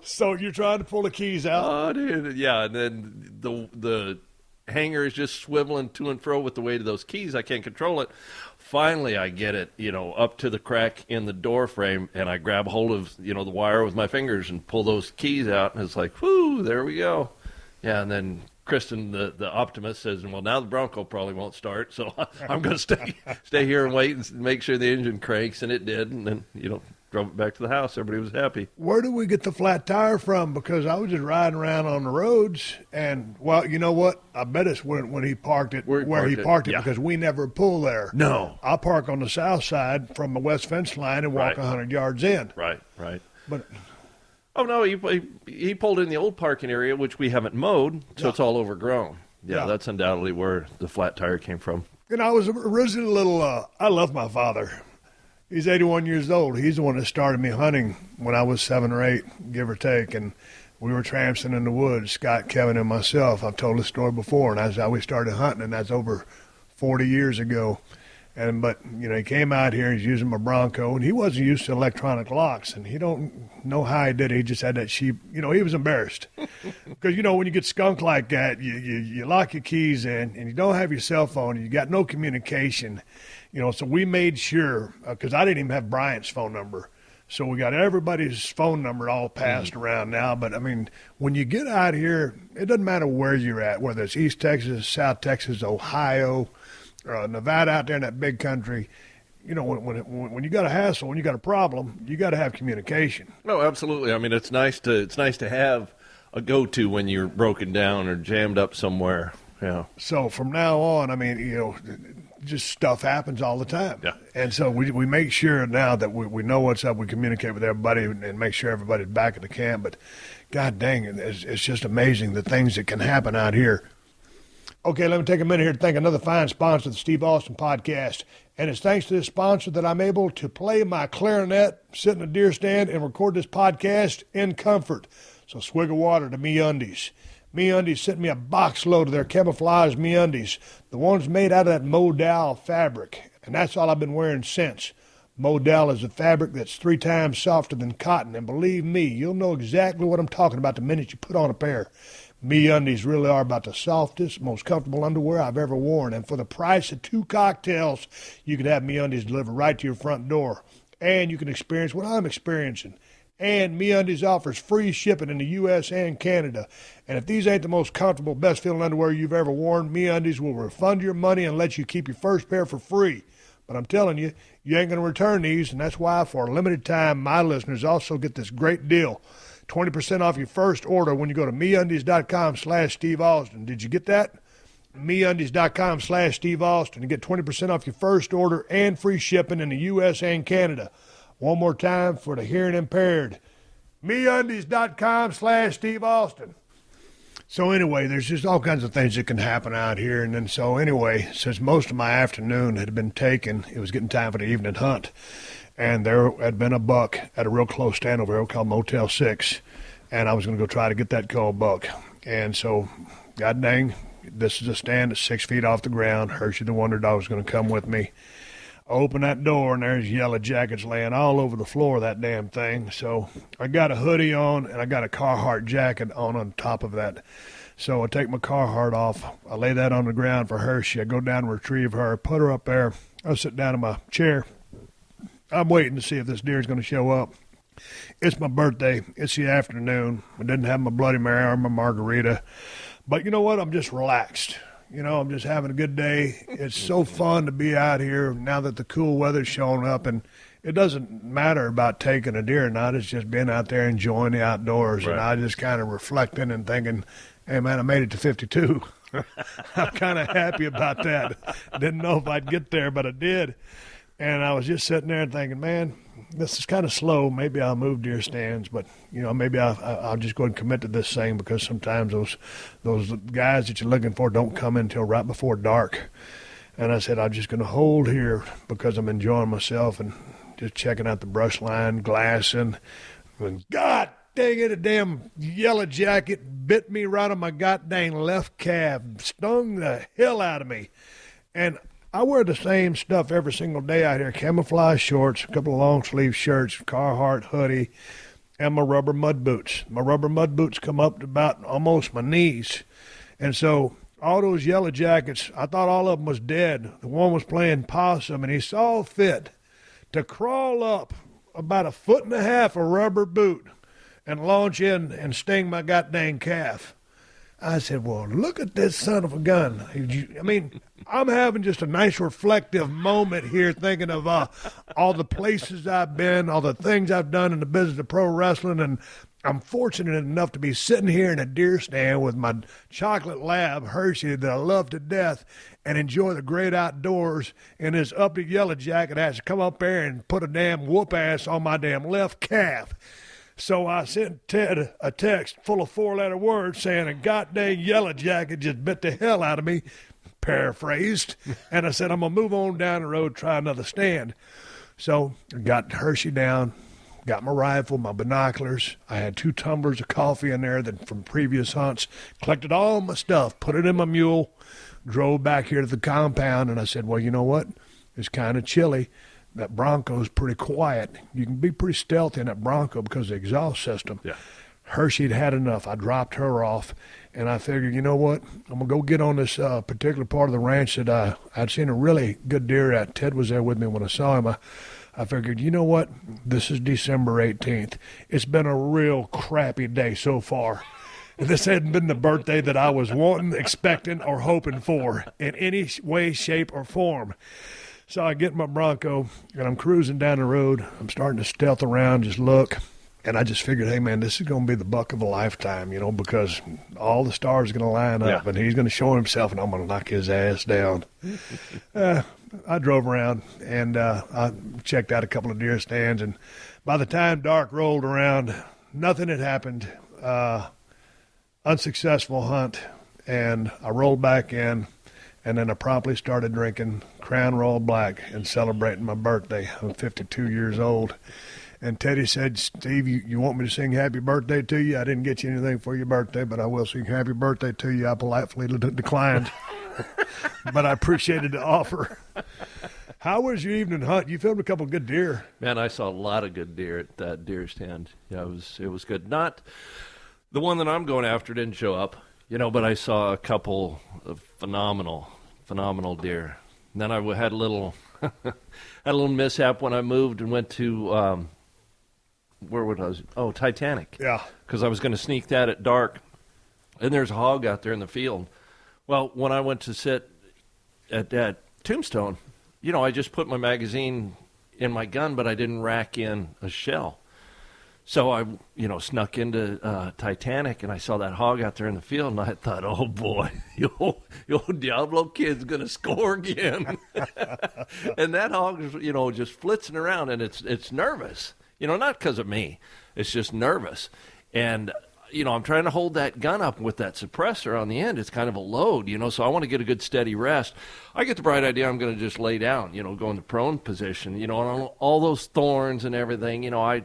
So you're trying to pull the keys out. Oh, dude, yeah, and then the hanger is just swiveling to and fro with the weight of those keys. I can't control it. Finally, I get it, up to the crack in the door frame, and I grab hold of, the wire with my fingers and pull those keys out, and it's like, whoo, there we go. Yeah, and then Kristen, the optimist, says, well, now the Bronco probably won't start, so I'm going to stay here and wait and make sure the engine cranks, and it did, and then, drove it back to the house. Everybody was happy. Where did we get the flat tire from? Because I was just riding around on the roads, and, well, you know what? I bet it's when he parked it, where he parked it, because we never pull there. No. I park on the south side from the west fence line and walk 100 yards in. Right. But oh, no, he pulled in the old parking area, which we haven't mowed, so it's all overgrown. Yeah, that's undoubtedly where the flat tire came from. I was originally a little, I love my father. He's 81 years old. He's the one that started me hunting when I was 7 or 8, give or take. And we were tramping in the woods, Scott, Kevin, and myself. I've told this story before, and that's how we started hunting, and that's over 40 years ago. But he came out here, he's using my Bronco, and he wasn't used to electronic locks, and he don't know how he did it. He just had that sheep. He was embarrassed. Because, when you get skunked like that, you lock your keys in, and you don't have your cell phone, and you got no communication. So we made sure, because I didn't even have Bryant's phone number. So we got everybody's phone number all passed around now. But, when you get out here, it doesn't matter where you're at, whether it's East Texas, South Texas, Ohio, Nevada, out there in that big country. When you got a hassle, when you got a problem, you got to have communication. No, absolutely. It's nice to have a go-to when you're broken down or jammed up somewhere. Yeah. So from now on, just stuff happens all the time. Yeah. And so we make sure now that we know what's up. We communicate with everybody and make sure everybody's back at the camp. But God dang it, it's just amazing the things that can happen out here. Okay, let me take a minute here to thank another fine sponsor of the Steve Austin Podcast. And it's thanks to this sponsor that I'm able to play my clarinet, sit in a deer stand, and record this podcast in comfort. So swig of water to MeUndies. MeUndies sent me a box load of their camouflage MeUndies, the ones made out of that modal fabric. And that's all I've been wearing since. Modal is a fabric that's 3 times softer than cotton. And believe me, you'll know exactly what I'm talking about the minute you put on a pair. MeUndies really are about the softest, most comfortable underwear I've ever worn. And for the price of 2 cocktails, you can have MeUndies delivered right to your front door. And you can experience what I'm experiencing. And MeUndies offers free shipping in the U.S. and Canada. And if these ain't the most comfortable, best-feeling underwear you've ever worn, MeUndies will refund your money and let you keep your first pair for free. But I'm telling you, you ain't going to return these, and that's why for a limited time, my listeners also get this great deal. 20% off your first order when you go to MeUndies.com/Steve Austin. Did you get that? MeUndies.com/Steve Austin and get 20% off your first order and free shipping in the U.S. and Canada. One more time for the hearing impaired. MeUndies.com/Steve Austin. So anyway, there's just all kinds of things that can happen out here. And then so anyway, since most of my afternoon had been taken, it was getting time for the evening hunt. And there had been a buck at a real close stand over here called Motel 6. And I was going to go try to get that cold buck. And so, god dang, this is a stand that's 6 feet off the ground. Hershey the Wonder Dog was going to come with me. I open that door, and there's yellow jackets laying all over the floor of that damn thing. So I got a hoodie on, and I got a Carhartt jacket on top of that. So I take my Carhartt off. I lay that on the ground for Hershey. I go down and retrieve her, put her up there. I sit down in my chair. I'm waiting to see if this deer's going to show up. It's my birthday. It's the afternoon. I didn't have my Bloody Mary or my margarita. But you know what? I'm just relaxed. I'm just having a good day. It's so fun to be out here now that the cool weather's showing up. And it doesn't matter about taking a deer or not. It's just being out there enjoying the outdoors. Right. And I just kind of reflecting and thinking, hey, man, I made it to 52. I'm kind of happy about that. Didn't know if I'd get there, but I did. And I was just sitting there and thinking, man, this is kind of slow. Maybe I'll move deer stands, but, maybe I'll just go and commit to this thing because sometimes those guys that you're looking for don't come in until right before dark. And I said, I'm just going to hold here because I'm enjoying myself and just checking out the brush line, glassing. And God dang it, a damn yellow jacket bit me right on my goddamn left calf, stung the hell out of me. And I wear the same stuff every single day out here, camouflage shorts, a couple of long sleeve shirts, Carhartt hoodie, and my rubber mud boots. My rubber mud boots come up to about almost my knees. And so all those yellow jackets, I thought all of them was dead. The one was playing possum, and he saw fit to crawl up about 1.5 foot of rubber boot and launch in and sting my goddamn calf. I said, well, look at this son of a gun. I mean, I'm having just a nice reflective moment here thinking of all the places I've been, all the things I've done in the business of pro wrestling, and I'm fortunate enough to be sitting here in a deer stand with my chocolate lab, Hershey, that I love to death, and enjoy the great outdoors, and this uppity yellow jacket has to come up there and put a damn whoop ass on my damn left calf. So I sent Ted a text full of 4-letter words saying a goddamn yellow jacket just bit the hell out of me, paraphrased. And I said, I'm going to move on down the road, try another stand. So I got Hershey down, got my rifle, my binoculars. I had 2 tumblers of coffee in there from previous hunts, collected all my stuff, put it in my mule, drove back here to the compound, and I said, well, you know what? It's kind of chilly. That Bronco's pretty quiet. You can be pretty stealthy in that Bronco because of the exhaust system. Yeah. Hershey'd had enough. I dropped her off, and I figured, you know what? I'm going to go get on this particular part of the ranch that I'd seen a really good deer at. Ted was there with me when I saw him. I figured, you know what? This is December 18th. It's been a real crappy day so far. This hadn't been the birthday that I was wanting, expecting, or hoping for in any way, shape, or form. So I get in my Bronco, and I'm cruising down the road. I'm starting to stealth around, just look. And I just figured, hey, man, this is going to be the buck of a lifetime, because all the stars are going to line up, and he's going to show himself, and I'm going to knock his ass down. I drove around, and I checked out a couple of deer stands. And by the time dark rolled around, nothing had happened. Unsuccessful hunt, and I rolled back in. And then I promptly started drinking Crown Royal Black and celebrating my birthday. I'm 52 years old. And Teddy said, Steve, you want me to sing happy birthday to you? I didn't get you anything for your birthday, but I will sing happy birthday to you. I politely declined. But I appreciated the offer. How was your evening hunt? You filmed a couple of good deer. Man, I saw a lot of good deer at that deer stand. Yeah, it was good. Not the one that I'm going after didn't show up, but I saw a couple of phenomenal deer. And then I had a little mishap when I moved and went to where would I was? Oh, Titanic. Yeah. Because I was going to sneak that at dark, and there's a hog out there in the field. Well, when I went to sit at that Tombstone, I just put my magazine in my gun, but I didn't rack in a shell. So I, snuck into Titanic, and I saw that hog out there in the field, and I thought, oh, boy, your Diablo kid's going to score again. And that hog is, just flitzing around, and it's nervous. Not because of me. It's just nervous. And, I'm trying to hold that gun up with that suppressor on the end. It's kind of a load, so I want to get a good steady rest. I get the bright idea I'm going to just lay down, go in the prone position, on all those thorns and everything. I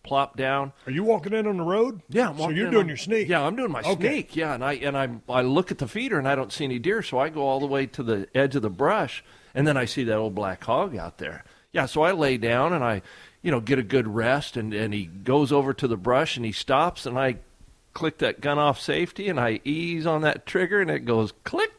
plop down. Are you walking in on the road? Yeah, I'm walking so you're in doing your sneak. Yeah, I'm doing my sneak. Yeah, and I look at the feeder and I don't see any deer, so I go all the way to the edge of the brush, and then I see that old black hog out there. Yeah, so I lay down and I, get a good rest, and he goes over to the brush and he stops, and I click that gun off safety and I ease on that trigger and it goes click,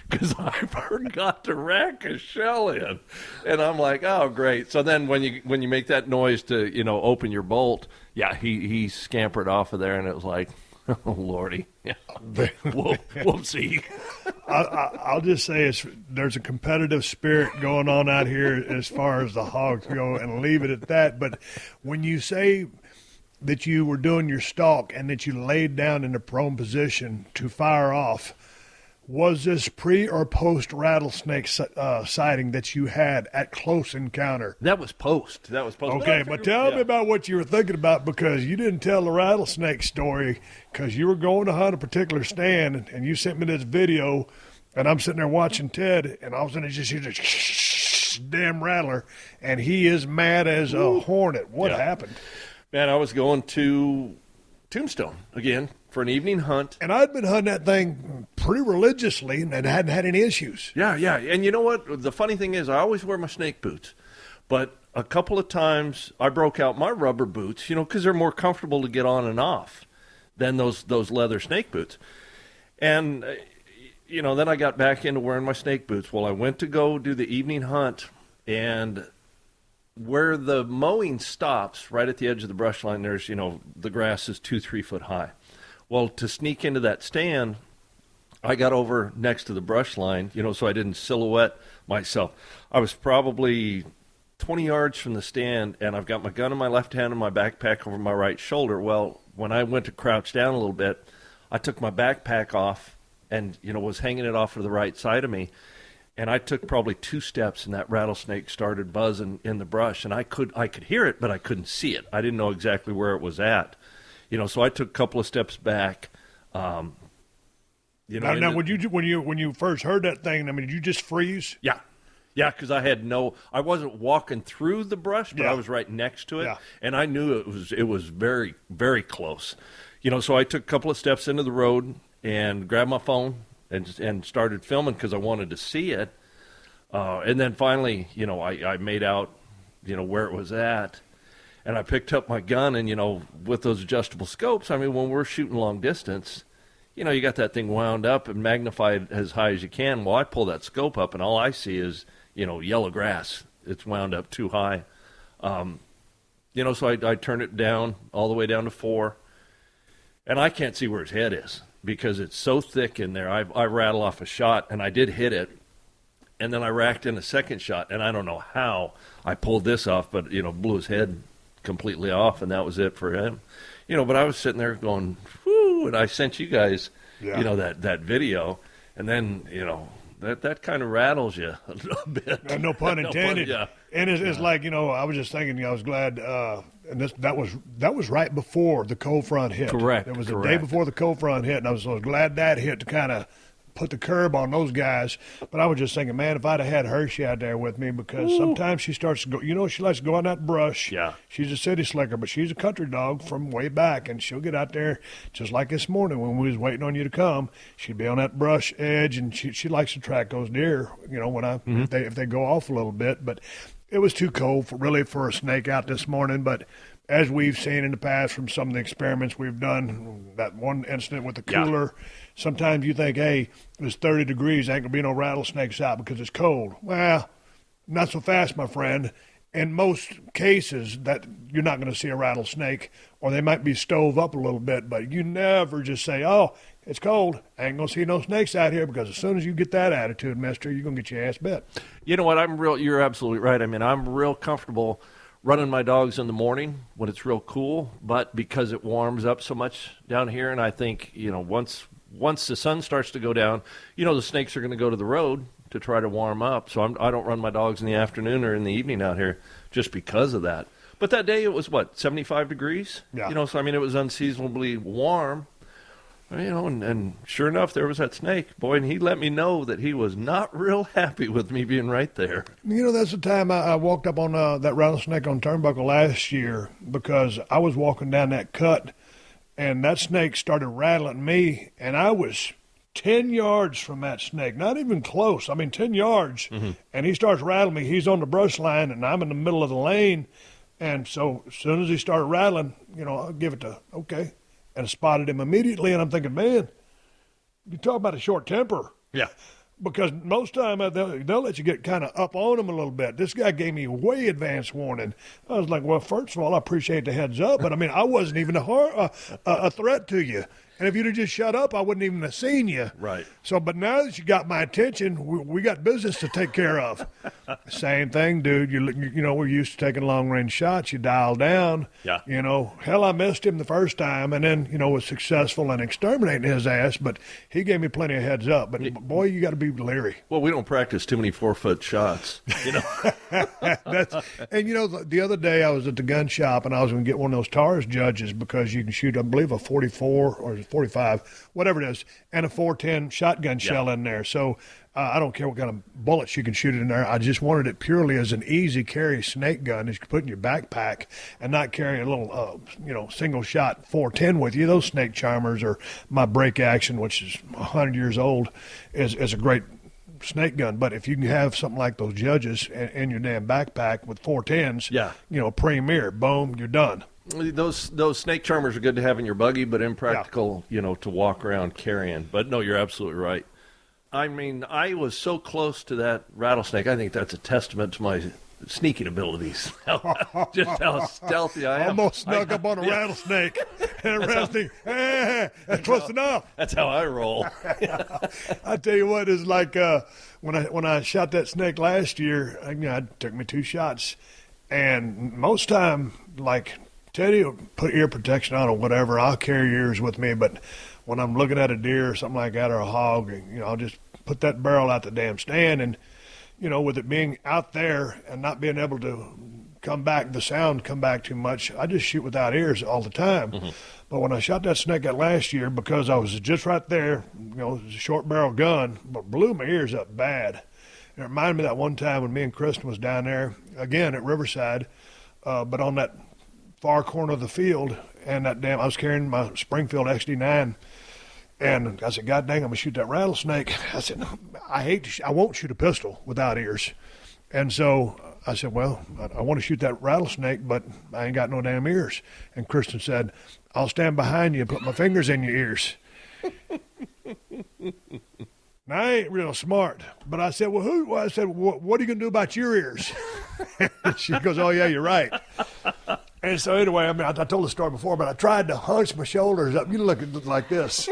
because I forgot to rack a shell in, and I'm like, oh great. So then when you make that noise to open your bolt, yeah, he scampered off of there, and it was like, oh lordy, yeah, whoopsie. I'll just say there's a competitive spirit going on out here as far as the hogs go, and leave it at that. But when you say that you were doing your stalk and that you laid down in a prone position to fire off, was this pre or post rattlesnake sighting that you had at close encounter? That was post. Okay, but tell me about what you were thinking about, because you didn't tell the rattlesnake story, because you were going to hunt a particular stand, and you sent me this video, and I'm sitting there watching Ted, and all of a sudden I just hear this damn rattler, and he is mad as a hornet. What happened? Man, I was going to Tombstone again for an evening hunt. And I'd been hunting that thing pretty religiously and hadn't had any issues. Yeah. And you know what? The funny thing is I always wear my snake boots. But a couple of times I broke out my rubber boots, because they're more comfortable to get on and off than those leather snake boots. And, then I got back into wearing my snake boots. Well, I went to go do the evening hunt, and where the mowing stops, right at the edge of the brush line, there's, the grass is 2-3 foot high. Well, to sneak into that stand, I got over next to the brush line, so I didn't silhouette myself. I was probably 20 yards from the stand, and I've got my gun in my left hand and my backpack over my right shoulder. Well, when I went to crouch down a little bit, I took my backpack off and, was hanging it off to the right side of me. And I took probably 2 steps, and that rattlesnake started buzzing in the brush. And I could hear it, but I couldn't see it. I didn't know exactly where it was at. So I took a couple of steps back. Now, when you first heard that thing, did you just freeze? Yeah, because I wasn't walking through the brush, but I was right next to it, and I knew it was very, very close. So I took a couple of steps into the road and grabbed my phone and started filming because I wanted to see it. And then finally, I made out, where it was at. And I picked up my gun, and, with those adjustable scopes, when we're shooting long distance, you got that thing wound up and magnified as high as you can. Well, I pull that scope up, and all I see is, yellow grass. It's wound up too high. So I turn it down all the way down to 4. And I can't see where his head is because it's so thick in there. I rattle off a shot, and I did hit it. And then I racked in a second shot, and I don't know how I pulled this off, but, blew his head completely off, and that was it for him. But I was sitting there going, whoo, and I sent you guys, that video, and then, that kind of rattles you a little bit. No pun intended. Yeah. And it's like, I was just thinking, I was glad, and that was right before the cold front hit. Correct. It was the day before the cold front hit, and I was glad that hit to kind of put the curb on those guys. But I was just thinking, man, if I'd have had Hershey out there with me, because sometimes she starts to go, she likes to go on that brush. Yeah. She's a city slicker, but she's a country dog from way back, and she'll get out there just like this morning when we was waiting on you to come. She'd be on that brush edge, and she likes to track those deer, when if they go off a little bit. But it was too cold for a snake out this morning. But as we've seen in the past from some of the experiments we've done, that one incident with the cooler, sometimes you think, hey, it's 30 degrees, ain't going to be no rattlesnakes out because it's cold. Well, not so fast, my friend. In most cases, that you're not going to see a rattlesnake, or they might be stove up a little bit, but you never just say, oh, it's cold, I ain't going to see no snakes out here, because as soon as you get that attitude, mister, you're going to get your ass bit. You know what, you're absolutely right. I'm real comfortable running my dogs in the morning when it's real cool, but because it warms up so much down here, and I think, once the sun starts to go down, the snakes are going to go to the road to try to warm up. So I don't run my dogs in the afternoon or in the evening out here just because of that. But that day it was, 75 degrees? Yeah. So it was unseasonably warm. And sure enough, there was that snake, boy, and he let me know that he was not real happy with me being right there. That's the time I walked up on that rattlesnake on Turnbuckle last year because I was walking down that cut, and that snake started rattling me, and I was 10 yards from that snake, not even close. 10 yards, and he starts rattling me. He's on the brush line, and I'm in the middle of the lane, and so as soon as he started rattling, I'll give it to, okay. And I spotted him immediately, and I'm thinking, man, you talk about a short temper. Yeah. Because most time they'll let you get kind of up on them a little bit. This guy gave me way advance warning. I was like, well, first of all, I appreciate the heads up, but I wasn't even a threat to you. And if you'd have just shut up, I wouldn't even have seen you. Right. So, but now that you got my attention, we got business to take care of. Same thing, dude. We're used to taking long-range shots. You dial down. Yeah. Hell, I missed him the first time and then, was successful in exterminating his ass, but he gave me plenty of heads up. But, boy, you got to be leery. Well, we don't practice too many 4-foot shots, The other day I was at the gun shop and I was going to get one of those TARS judges because you can shoot, I believe, a 44 or 45, whatever it is, and a 410 shotgun shell in there. So I don't care what kind of bullets you can shoot it in there. I just wanted it purely as an easy carry snake gun that you could put in your backpack and not carry a little, single shot 410 with you. Those snake charmers or my break action, which is 100 years old, is a great snake gun. But if you can have something like those judges in your damn backpack with 410s, premier, boom, you're done. Those snake charmers are good to have in your buggy, but impractical, to walk around carrying. But no, you're absolutely right. I was so close to that rattlesnake. I think that's a testament to my sneaking abilities. Just how stealthy I am. Almost snuck up on a rattlesnake. And a rattlesnake, that's close enough. That's how I roll. I tell you what, it's like when I shot that snake last year, it took me 2 shots. And most time, like, Teddy will put ear protection on or whatever. I'll carry ears with me, but when I'm looking at a deer or something like that or a hog, I'll just put that barrel out the damn stand. And, with it being out there and not being able to the sound come back too much, I just shoot without ears all the time. Mm-hmm. But when I shot that snake out last year, because I was just right there, it was a short barrel gun, but blew my ears up bad. And it reminded me of that one time when me and Kristen was down there, again at Riverside, but on that far corner of the field, and I was carrying my Springfield XD9, and I said, God dang, I'm going to shoot that rattlesnake. I said, I won't shoot a pistol without ears. And so I said, well, I want to shoot that rattlesnake, but I ain't got no damn ears. And Kristen said, I'll stand behind you and put my fingers in your ears. Now, I ain't real smart, but I said, what are you going to do about your ears? She goes, oh, yeah, you're right. And so anyway, I told the story before, but I tried to hunch my shoulders up. You look like this.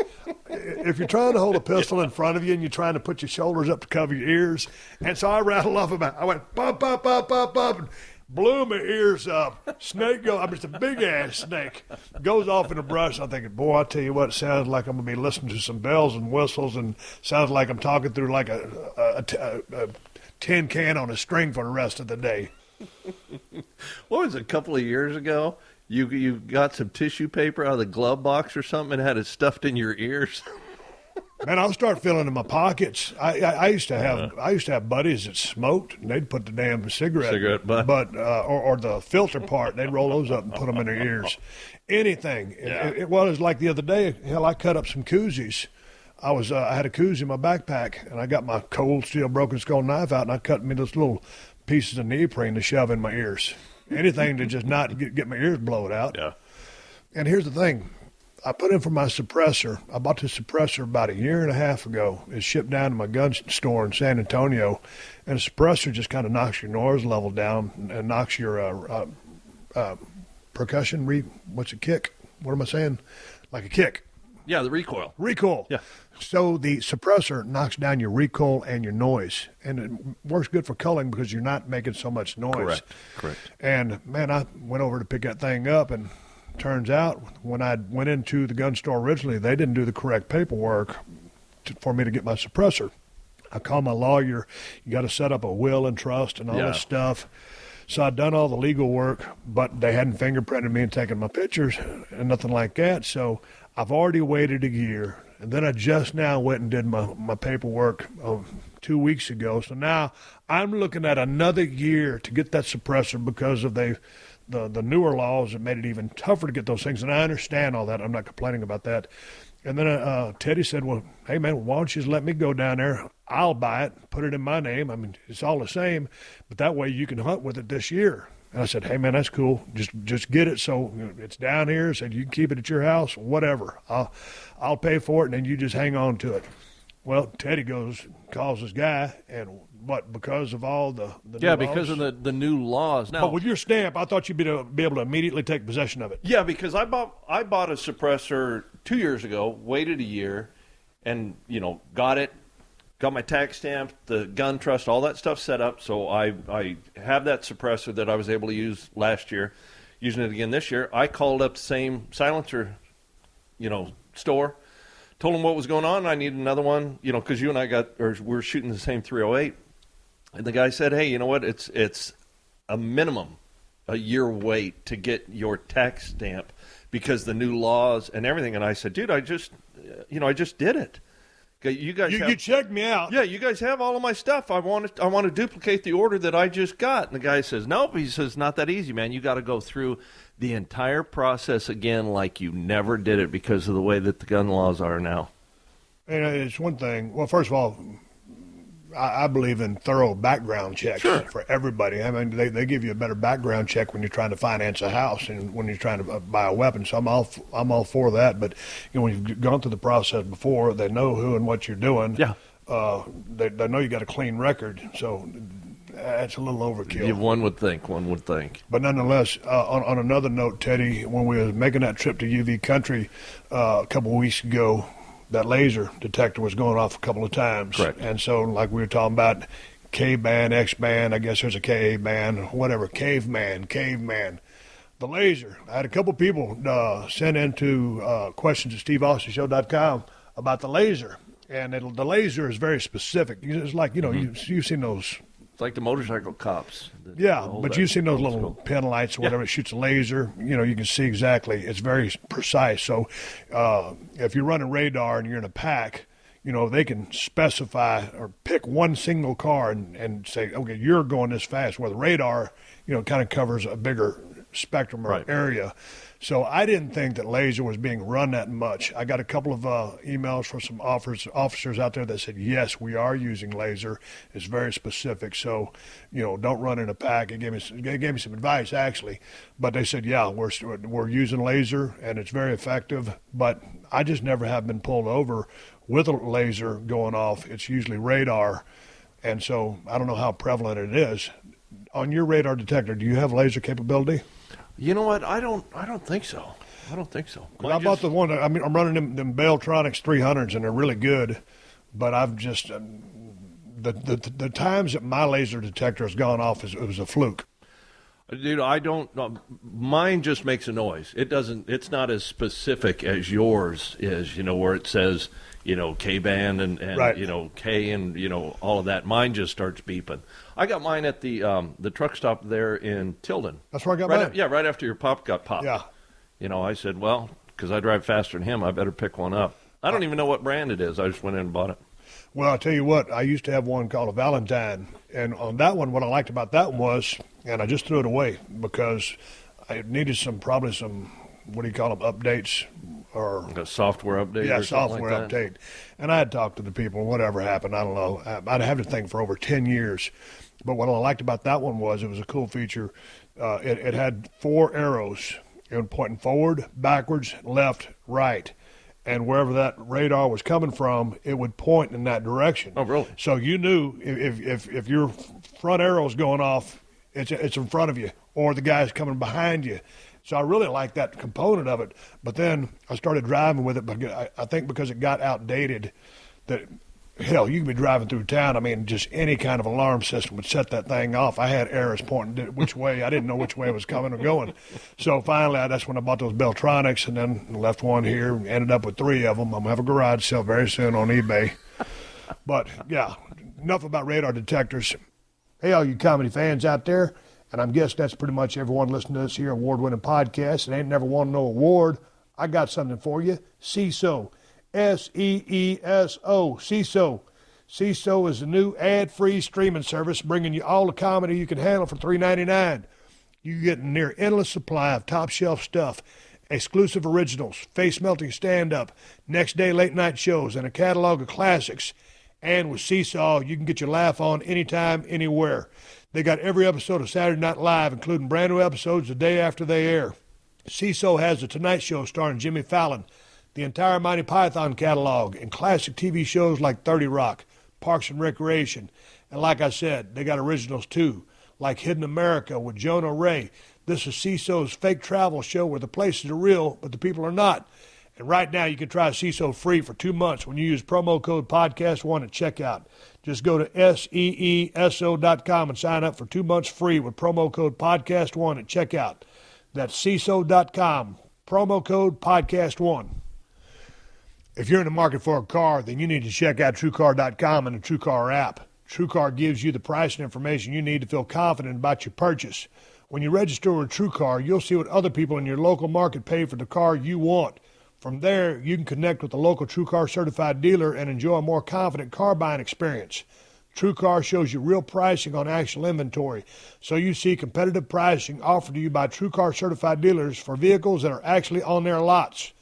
If you're trying to hold a pistol in front of you and you're trying to put your shoulders up to cover your ears, and so I rattled off I went, pop, pop, pop, pop, pop, and blew my ears up. Snake it's a big-ass snake. Goes off in the brush. I'm thinking, boy, I tell you what, it sounds like I'm going to be listening to some bells and whistles, and sounds like I'm talking through like a tin can on a string for the rest of the day. What was it, a couple of years ago? You got some tissue paper out of the glove box or something and had it stuffed in your ears? Man, I'll start filling in my pockets. I used to have buddies that smoked, and they'd put the damn cigarette butt or the filter part. They'd roll those up and put them in their ears. Anything. Yeah. It was like the other day. Hell, I cut up some koozies. I had a koozie in my backpack, and I got my cold steel broken skull knife out, and I cut me those little pieces of neoprene to shove in my ears. Anything to just not get my ears blown out. Yeah. And here's the thing. I put in for my suppressor. I bought this suppressor about 1.5 years ago. It's shipped down to my gun store in San Antonio. And the suppressor just kind of knocks your noise level down and knocks your percussion, what's a kick? What am I saying? Like a kick. Yeah, the recoil. Recoil. Yeah. So the suppressor knocks down your recoil and your noise, and it works good for culling because you're not making so much noise. Correct. And, man, I went over to pick that thing up, and turns out when I went into the gun store originally, they didn't do the correct paperwork for me to get my suppressor. I called my lawyer. You got to set up a will and trust and all this stuff. So I'd done all the legal work, but they hadn't fingerprinted me and taken my pictures and nothing like that. So I've already waited a year, and then I just now went and did my paperwork 2 weeks ago. So now I'm looking at another year to get that suppressor because of the newer laws that made it even tougher to get those things. And I understand all that. I'm not complaining about that. And then Teddy said, well, hey, man, why don't you just let me go down there? I'll buy it, put it in my name. I mean, it's all the same, but that way you can hunt with it this year. And I said, hey, man, that's cool. Just get it so it's down here. Said you can keep it at your house, whatever. I'll pay for it, and then you just hang on to it. Well, Teddy calls this guy, and what, because of all the yeah, new because laws? of the new laws. Now, but with your stamp, I thought you'd be able to immediately take possession of it. Yeah, because I bought a suppressor 2 years ago, waited a year, and got my tax stamp, the gun trust, all that stuff set up. So I have that suppressor that I was able to use last year, using it again this year. I called up the same silencer, store, told them what was going on. I needed another one, because you and I we're shooting the same 308. And the guy said, hey, you know what? It's a minimum, a year wait to get your tax stamp because the new laws and everything. And I said, dude, I just did it. You guys you checked me out. Yeah, you guys have all of my stuff. I want to duplicate the order that I just got. And the guy says, nope. He says, not that easy, man. You got to go through the entire process again like you never did it because of the way that the gun laws are now. And it's one thing. Well, first of all, I believe in thorough background checks for everybody. I mean, they give you a better background check when you're trying to finance a house and when you're trying to buy a weapon. So I'm all for that. But when you've gone through the process before, they know who and what you're doing. Yeah. They know you got a clean record. So that's a little overkill. One would think. But nonetheless, on another note, Teddy, when we were making that trip to UV country a couple of weeks ago, that laser detector was going off a couple of times. Correct. And so, like we were talking about, K-band, X-band, I guess there's a K-band, whatever, caveman. The laser. I had a couple people send into questions at steveaustonshow.com about the laser. And the laser is very specific. It's like, you've seen those. It's like the motorcycle cops. Yeah, but you've seen those little pin lights or whatever. It shoots a laser. You can see exactly. It's very precise. So if you're running radar and you're in a pack, they can specify or pick one single car and say, okay, you're going this fast. Where the radar, kind of covers a bigger spectrum or area. So I didn't think that laser was being run that much. I got a couple of emails from some officers out there that said, yes, we are using laser. It's very specific. So, don't run in a pack. It gave me some advice, actually. But they said, yeah, we're using laser, and it's very effective. But I just never have been pulled over with a laser going off. It's usually radar. And so I don't know how prevalent it is. On your radar detector, do you have laser capability? You know what? I don't think so. I bought the one. I'm running them Beltronics 300s, and they're really good. But I've just the times that my laser detector has gone off it was a fluke. Dude, I don't. Mine just makes a noise. It doesn't. It's not as specific as yours is. Where it says K-band and right. K and all of that. Mine just starts beeping. I got mine at the truck stop there in Tilden. That's where I got mine. Yeah, right after your pop got popped. Yeah. I said, well, because I drive faster than him, I better pick one up. I don't even know what brand it is. I just went in and bought it. Well, I'll tell you what, I used to have one called a Valentine. And on that one, what I liked about that one was, and I just threw it away because I needed probably some, what do you call them, updates or a software update. Yeah, or software like update. And I had talked to the people, and whatever happened, I don't know. I'd have to think for over 10 years. But what I liked about that one was it was a cool feature. It had 4 arrows, pointing forward, backwards, left, right. And wherever that radar was coming from, it would point in that direction. Oh, really? So you knew if your front arrow's going off, it's in front of you, or the guy's coming behind you. So I really liked that component of it. But then I started driving with it, but I think because it got outdated, that hell, you could be driving through town. I mean, just any kind of alarm system would set that thing off. I had arrows pointing which way. I didn't know which way it was coming or going. So finally, that's when I bought those Beltronics and then left one here. Ended up with 3 of them. I'm going to have a garage sale very soon on eBay. But, yeah, enough about radar detectors. Hey, all you comedy fans out there, and I'm guessing that's pretty much everyone listening to this here award-winning podcast. It ain't never won no award. I got something for you. CISO. SEESO. CISO. CISO is a new ad-free streaming service bringing you all the comedy you can handle for $3.99. You get a near endless supply of top-shelf stuff, exclusive originals, face-melting stand-up, next-day late-night shows, and a catalog of classics. And with Seesaw, you can get your laugh on anytime, anywhere. They got every episode of Saturday Night Live, including brand new episodes the day after they air. Seesaw has The Tonight Show starring Jimmy Fallon, the entire Monty Python catalog, and classic TV shows like 30 Rock, Parks and Recreation. And like I said, they got originals too, like Hidden America with Jonah Ray. This is Seesaw's fake travel show where the places are real, but the people are not. And right now you can try Seesaw free for 2 months when you use promo code PodcastOne at checkout. Just go to SEESO.com and sign up for 2 months free with promo code PodcastOne at checkout. That's Seesaw.com, promo code PodcastOne. If you're in the market for a car, then you need to check out TrueCar.com and the TrueCar app. TrueCar gives you the price and information you need to feel confident about your purchase. When you register with TrueCar, you'll see what other people in your local market pay for the car you want. From there, you can connect with a local TrueCar certified dealer and enjoy a more confident car buying experience. TrueCar shows you real pricing on actual inventory, so you see competitive pricing offered to you by TrueCar certified dealers for vehicles that are actually on their lots.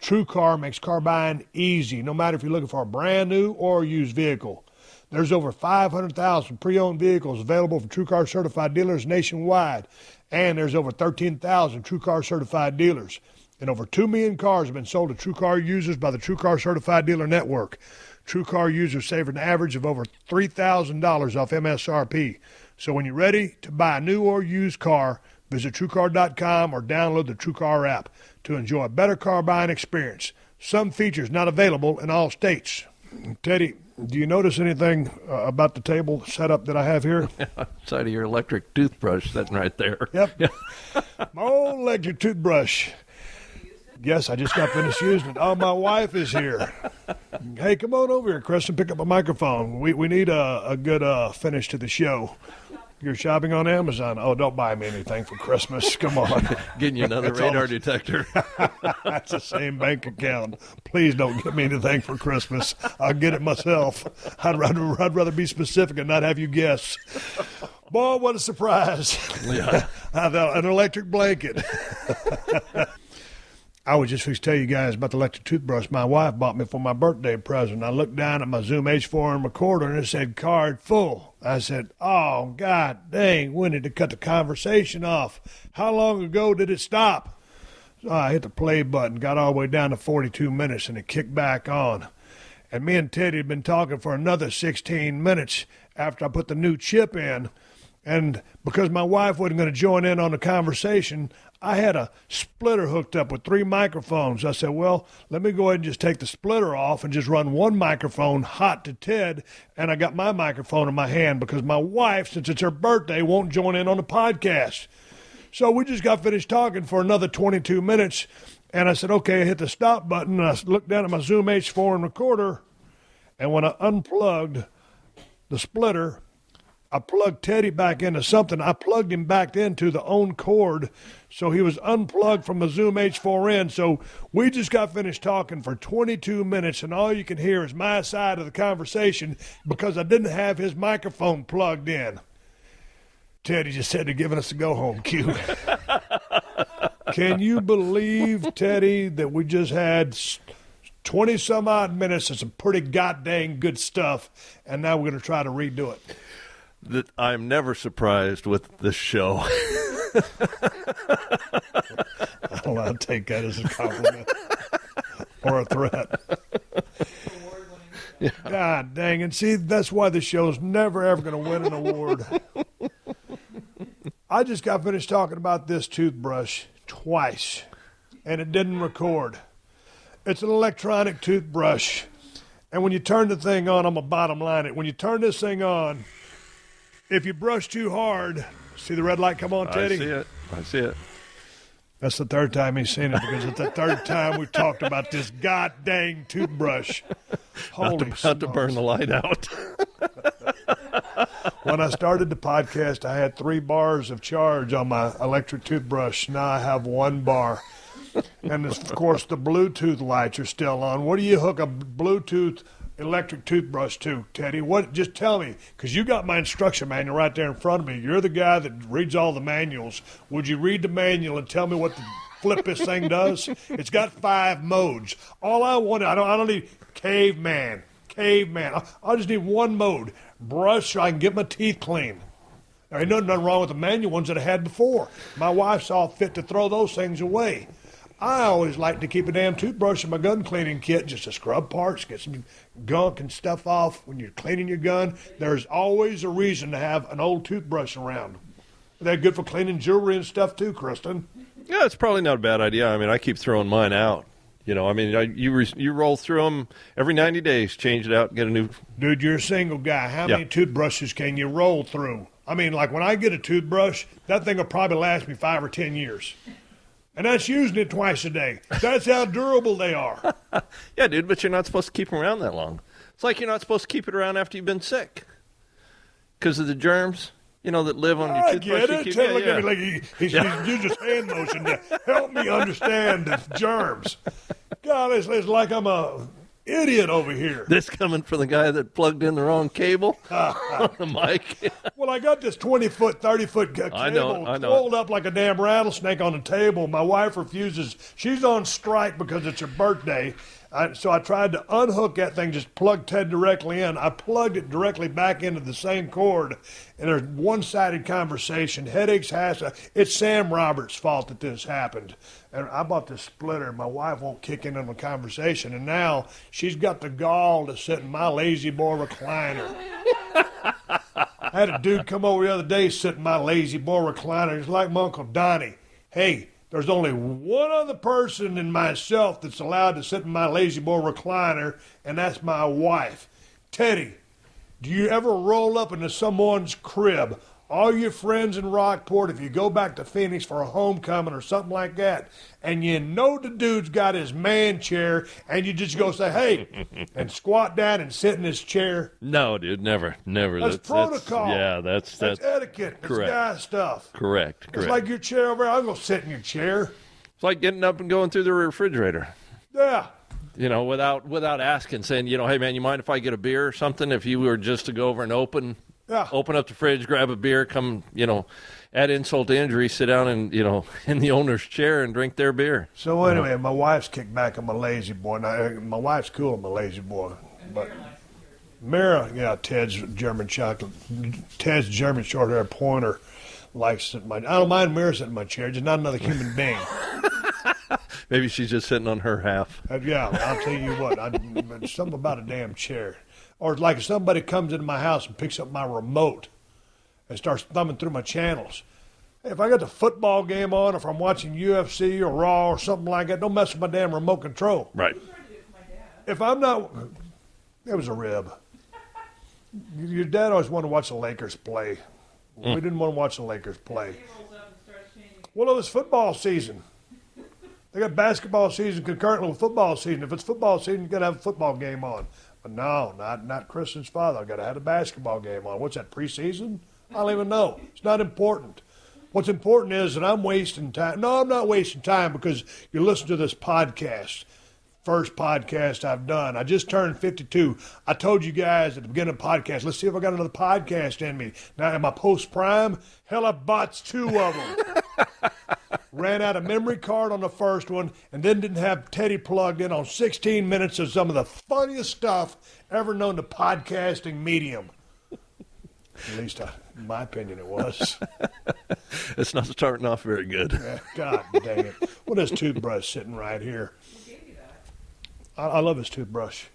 TrueCar makes car buying easy, no matter if you're looking for a brand new or used vehicle. There's over 500,000 pre-owned vehicles available from TrueCar certified dealers nationwide, and there's over 13,000 TrueCar certified dealers. And over 2 million cars have been sold to TrueCar users by the TrueCar certified dealer network. TrueCar users save an average of over $3,000 off MSRP. So when you're ready to buy a new or used car, visit TrueCar.com or download the TrueCar app to enjoy a better car buying experience. Some features not available in all states. Teddy, do you notice anything about the table setup that I have here? Outside of your electric toothbrush sitting right there. Yep. My old electric toothbrush. Yes, I just got finished using it. Oh, my wife is here. Hey, come on over here, Chris, and pick up a microphone. We need a good finish to the show. You're shopping on Amazon. Oh, don't buy me anything for Christmas. Come on. Getting you another radar detector. That's the same bank account. Please don't get me anything for Christmas. I'll get it myself. I'd rather be specific and not have you guess. Boy, what a surprise. Yeah. An electric blanket. I was just fixing to tell you guys about the electric toothbrush my wife bought me for my birthday present. I looked down at my Zoom H4 recorder and it said card full. I said, oh, God dang, we need to cut the conversation off. How long ago did it stop? So I hit the play button, got all the way down to 42 minutes, and it kicked back on. And me and Teddy had been talking for another 16 minutes after I put the new chip in. And because my wife wasn't going to join in on the conversation, I had a splitter hooked up with 3 microphones. I said, well, let me go ahead and just take the splitter off and just run one microphone hot to Ted, and I got my microphone in my hand because my wife, since it's her birthday, won't join in on the podcast. So we just got finished talking for another 22 minutes, and I said, okay, I hit the stop button, and I looked down at my Zoom H4 recorder, and when I unplugged the splitter, I plugged Teddy back into something. I plugged him back into the own cord, so he was unplugged from the Zoom H4n. So we just got finished talking for 22 minutes, and all you can hear is my side of the conversation because I didn't have his microphone plugged in. Teddy just said they're giving us a go-home cue. Can you believe, Teddy, that we just had 20-some-odd minutes of some pretty goddamn good stuff, and now we're going to try to redo it? That I'm never surprised with this show. I'll take that as a compliment or a threat. Yeah. God dang. And see, that's why the show's never, ever going to win an award. I just got finished talking about this toothbrush twice, and it didn't record. It's an electronic toothbrush. And when you turn the thing on, I'm going to bottom line it. When you turn this thing on, if you brush too hard, see the red light come on, Teddy? I see it. That's the third time he's seen it because it's the third time we've talked about this goddamn toothbrush. Holy Not to burn the light out. When I started the podcast, I had 3 bars of charge on my electric toothbrush. Now I have 1 bar. And, of course, the Bluetooth lights are still on. What do you hook a Bluetooth electric toothbrush to, Teddy? What? Just tell me, because you got my instruction manual right there in front of me. You're the guy that reads all the manuals. Would you read the manual and tell me what the flip this thing does? It's got 5 modes. All I want, I don't need caveman. I just need one mode. Brush so I can get my teeth clean. There ain't nothing wrong with the manual ones that I had before. My wife saw fit to throw those things away. I always like to keep a damn toothbrush in my gun cleaning kit just to scrub parts, get some gunk and stuff off when you're cleaning your gun. There's always a reason to have an old toothbrush around. They're good for cleaning jewelry and stuff too, Kristen. Yeah, it's probably not a bad idea. I mean, I keep throwing mine out. You know, I mean, you roll through them every 90 days, change it out, get a new. Dude, you're a single guy. How many toothbrushes can you roll through? I mean, like when I get a toothbrush, that thing will probably last me 5 or 10 years. And that's using it twice a day. That's how durable they are. Yeah, dude, but you're not supposed to keep them around that long. It's like you're not supposed to keep it around after you've been sick because of the germs, you know, that live on your toothbrush. I get it. Look at me like he's using his hand motion to help me understand the germs. God, it's like I'm a idiot over here. This coming from the guy that plugged in the wrong cable on the mic. Well, I got this 20-foot, 30-foot cable I know rolled up like a damn rattlesnake on the table. My wife refuses. She's on strike because it's her birthday. So I tried to unhook that thing, just plug Ted directly in. I plugged it directly back into the same cord, and there's one-sided conversation. Headaches, it's Sam Roberts' fault that this happened. And I bought this splitter. My wife won't kick in on the conversation, and now she's got the gall to sit in my lazy boy recliner. I had a dude come over the other day, sit in my lazy boy recliner. He's like my Uncle Donnie. Hey, there's only one other person and myself that's allowed to sit in my lazy boy recliner, and that's my wife. Teddy, do you ever roll up into someone's crib? All your friends in Rockport, if you go back to Phoenix for a homecoming or something like that, and you know the dude's got his man chair, and you just go say, hey, and squat down and sit in his chair? No, dude, never. That's protocol. That's etiquette. Correct. That's guy stuff. Correct. It's like your chair over there. I'm going to sit in your chair. It's like getting up and going through the refrigerator. Yeah. You know, without asking, saying, you know, hey, man, you mind if I get a beer or something? If you were just to go over and open up the fridge, grab a beer, come, you know, add insult to injury, sit down and, you know, in the owner's chair and drink their beer. So anyway, my wife's kicked back on my lazy boy. Now, my wife's cool on my lazy boy. But Mira, Ted's German chocolate. Ted's German short-hair pointer likes it. I don't mind Mira sitting in my chair, just not another human being. Maybe she's just sitting on her half. Yeah, I'll tell you what. Something about a damn chair. Or like if somebody comes into my house and picks up my remote and starts thumbing through my channels. Hey, if I got the football game on, or if I'm watching UFC or Raw or something like that, don't mess with my damn remote control. Right. If I'm not, it was a rib. Your dad always wanted to watch the Lakers play. We didn't want to watch the Lakers play. Well, it was football season. They got basketball season concurrently with football season. If it's football season, you got to have a football game on. But no, not Kristen's father. I got to have a basketball game on. What's that, preseason? I don't even know. It's not important. What's important is that I'm wasting time. No, I'm not wasting time because you listen to this podcast. First podcast I've done. I just turned 52. I told you guys at the beginning of the podcast, let's see if I got another podcast in me. Now, am I post-prime? Hell, I bought 2 of them. Ran out of memory card on the first one, and then didn't have Teddy plugged in on 16 minutes of some of the funniest stuff ever known to podcasting medium. At least, in my opinion, it was. It's not starting off very good. Yeah, God dang it. What is toothbrush sitting right here? I love his toothbrush.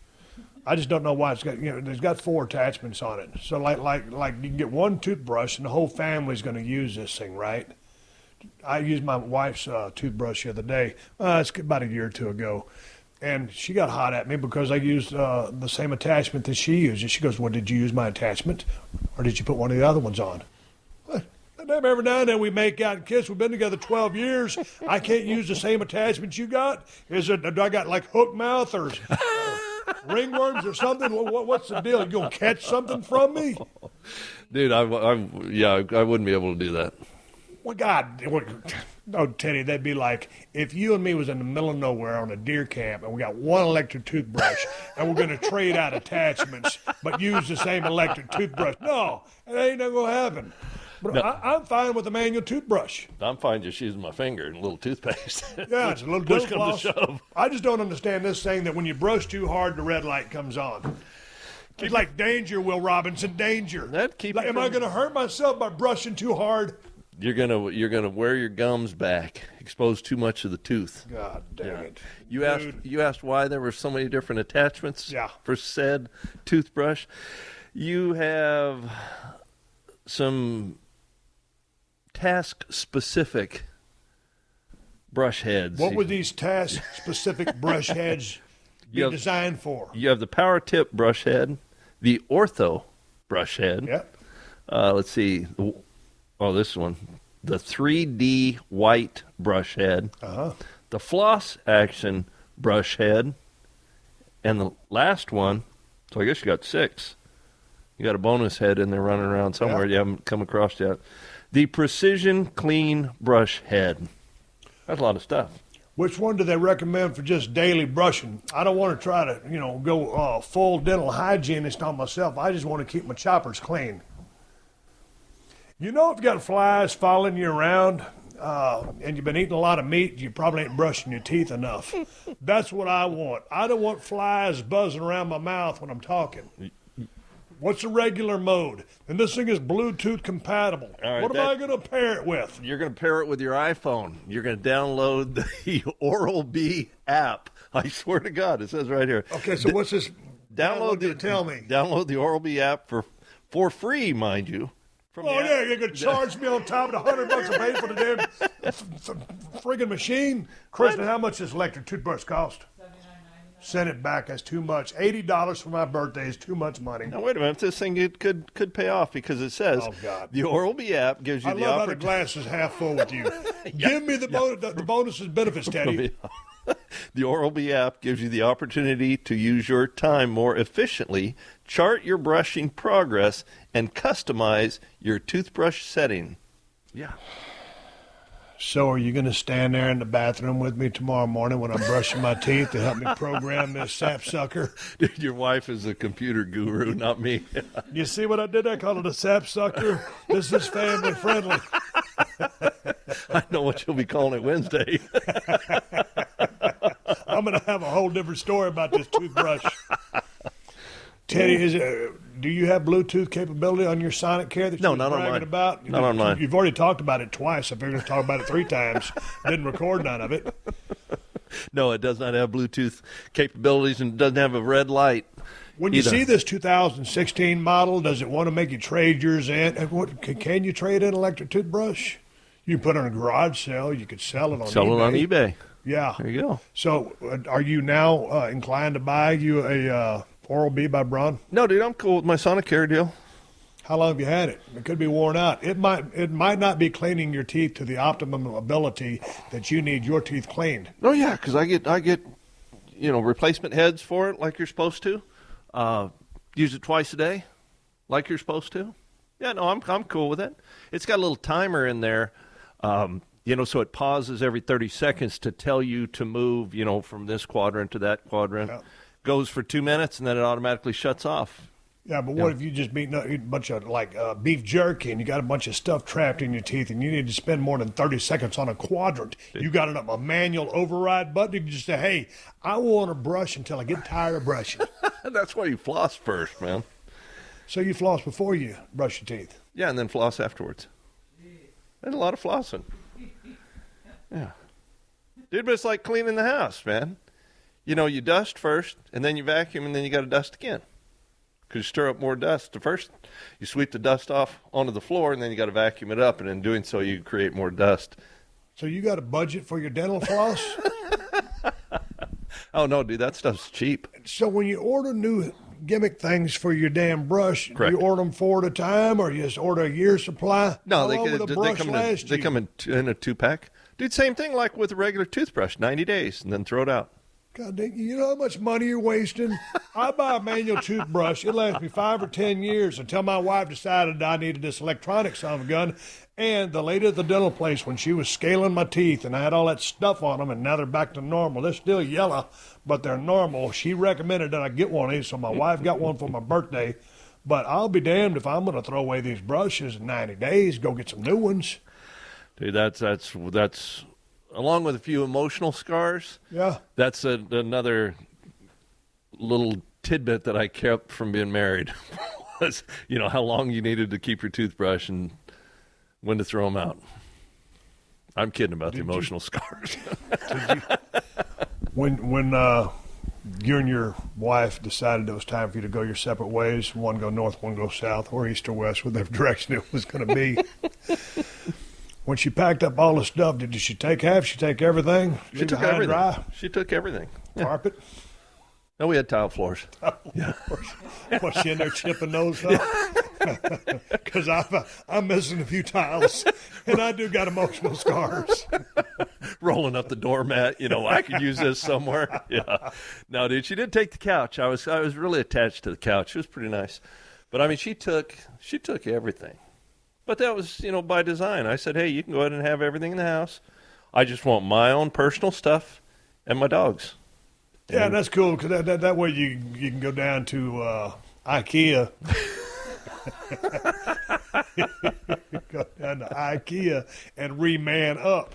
I just don't know why it's got, there's got 4 attachments on it. So like you can get one toothbrush and the whole family's going to use this thing, right? I used my wife's toothbrush the other day. It's about a year or 2 ago. And she got hot at me because I used the same attachment that she used. And she goes, well, did you use my attachment? Or did you put one of the other ones on? Every now and then we make out and kiss. We've been together 12 years. I can't use the same attachments you got? Do I got like hook mouth or ringworms or something? What's the deal? You going to catch something from me? Dude, I wouldn't be able to do that. Well, God, no, Teddy, that'd be like if you and me was in the middle of nowhere on a deer camp and we got one electric toothbrush and we're going to trade out attachments but use the same electric toothbrush. No, it ain't never going to happen. But no. I'm fine with a manual toothbrush. I'm fine just using my finger and a little toothpaste. Yeah, it's a little push comes to shove. I just don't understand this thing that when you brush too hard, the red light comes on. It's like danger, Will Robinson, danger. Am I going to hurt myself by brushing too hard? You're gonna wear your gums back, expose too much of the tooth. God damn it! You asked why there were so many different attachments for said toothbrush. You have some task-specific brush heads. What would these task-specific brush heads be designed for? You have the power tip brush head, the ortho brush head. Yep. Let's see. Oh, this one. The 3D white brush head. The floss action brush head. And the last one, so I guess you got 6. You got a bonus head in there running around somewhere you haven't come across yet. The precision clean brush head. That's a lot of stuff. Which one do they recommend for just daily brushing? I don't want to try to, go full dental hygienist on myself. I just want to keep my choppers clean. If you got flies following you around and you've been eating a lot of meat, you probably ain't brushing your teeth enough. That's what I want. I don't want flies buzzing around my mouth when I'm talking. What's the regular mode? And this thing is Bluetooth compatible. Right, what am I going to pair it with? You're going to pair it with your iPhone. You're going to download the Oral-B app. I swear to God, it says right here. Okay, so what's this? Tell me. Download the Oral-B app for free, mind you. You're going to charge me on top of the $100 I paid for the damn friggin' machine? Kristen, how much does electric toothbrush cost? Send it back. That's too much. $80 for my birthday is too much money. Now, wait a minute. This thing could pay off because it says the Oral-B app gives you the opportunity. I love how the glass is half full with you. Give me the bonuses and benefits, Teddy. The Oral-B app gives you the opportunity to use your time more efficiently, chart your brushing progress, and customize your toothbrush setting. Yeah. So are you going to stand there in the bathroom with me tomorrow morning when I'm brushing my teeth to help me program this sapsucker? Dude, your wife is a computer guru, not me. You see what I did? I called it a sapsucker. This is family friendly. I know what you'll be calling it Wednesday. I'm going to have a whole different story about this toothbrush. Teddy, do you have Bluetooth capability on your Sonic Care that you're bragging about? Not on mine. You've already talked about it twice. I figured to talk about it 3 times. Didn't record none of it. No, it does not have Bluetooth capabilities and doesn't have a red light. When you see this 2016 model, does it want to make you trade yours in? Can you trade in an electric toothbrush? You can put it on a garage sale. You could sell it on eBay. Sell it on eBay. Yeah. There you go. So are you now inclined to buy you a Oral-B by Braun? No, dude, I'm cool with my Sonicare deal. How long have you had it? It could be worn out. It might not be cleaning your teeth to the optimum ability that you need your teeth cleaned. Oh yeah, because I get replacement heads for it like you're supposed to. Use it twice a day, like you're supposed to. Yeah, no, I'm cool with it. It's got a little timer in there, so it pauses every 30 seconds to tell you to move, from this quadrant to that quadrant. Yeah. Goes for 2 minutes and then it automatically shuts off. Yeah, but what if you just eat a bunch of beef jerky and you got a bunch of stuff trapped in your teeth and you need to spend more than 30 seconds on a quadrant? You got a manual override button. You can just say, hey, I want to brush until I get tired of brushing. That's why you floss first, man. So you floss before you brush your teeth? Yeah, and then floss afterwards. That's a lot of flossing. Yeah. Dude, but it's like cleaning the house, man. You dust first, and then you vacuum, and then you got to dust again. Because you stir up more dust. First, you sweep the dust off onto the floor, and then you got to vacuum it up, and in doing so, you create more dust. So you got a budget for your dental floss? Oh, no, dude, that stuff's cheap. So when you order new gimmick things for your damn brush, correct, you order them 4 at a time, or you just order a year's supply? No, they come in a 2-pack. Dude, same thing like with a regular toothbrush, 90 days, and then throw it out. God dang, you know how much money you're wasting? I buy a manual toothbrush. It lasts me 5 or 10 years until my wife decided I needed this electronic son of a gun. And the lady at the dental place, when she was scaling my teeth and I had all that stuff on them, and now they're back to normal. They're still yellow, but they're normal. She recommended that I get one of these, so my wife got one for my birthday. But I'll be damned if I'm going to throw away these brushes in 90 days, go get some new ones. Dude, that's along with a few emotional scars. Yeah. That's another little tidbit that I kept from being married was, how long you needed to keep your toothbrush and when to throw them out. I'm kidding about the emotional scars. When you and your wife decided it was time for you to go your separate ways, one go north, one go south, or east or west, whatever direction it was going to be. When she packed up all the stuff, did she take half? She take everything? She took everything. Dry? She took everything. Yeah. Carpet? No, we had tile floors. Yeah. Was she in there chipping those up? Because I'm missing a few tiles, and I do got emotional scars. Rolling up the doormat, I could use this somewhere. Yeah. No, dude, she did take the couch. I was really attached to the couch. It was pretty nice. But, I mean, she took everything. But that was, by design. I said, hey, you can go ahead and have everything in the house. I just want my own personal stuff and my dog's. Yeah, and that's cool because that way you can go down to IKEA. Go down to IKEA and re-man up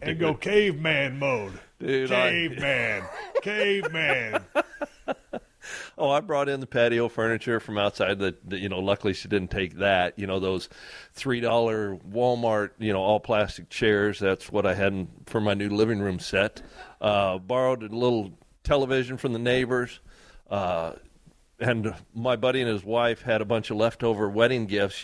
and go caveman mode. Dude, caveman. Oh, I brought in the patio furniture from outside that luckily she didn't take that. Those $3 Walmart, all plastic chairs. That's what I had for my new living room set. Borrowed a little television from the neighbors. And my buddy and his wife had a bunch of leftover wedding gifts,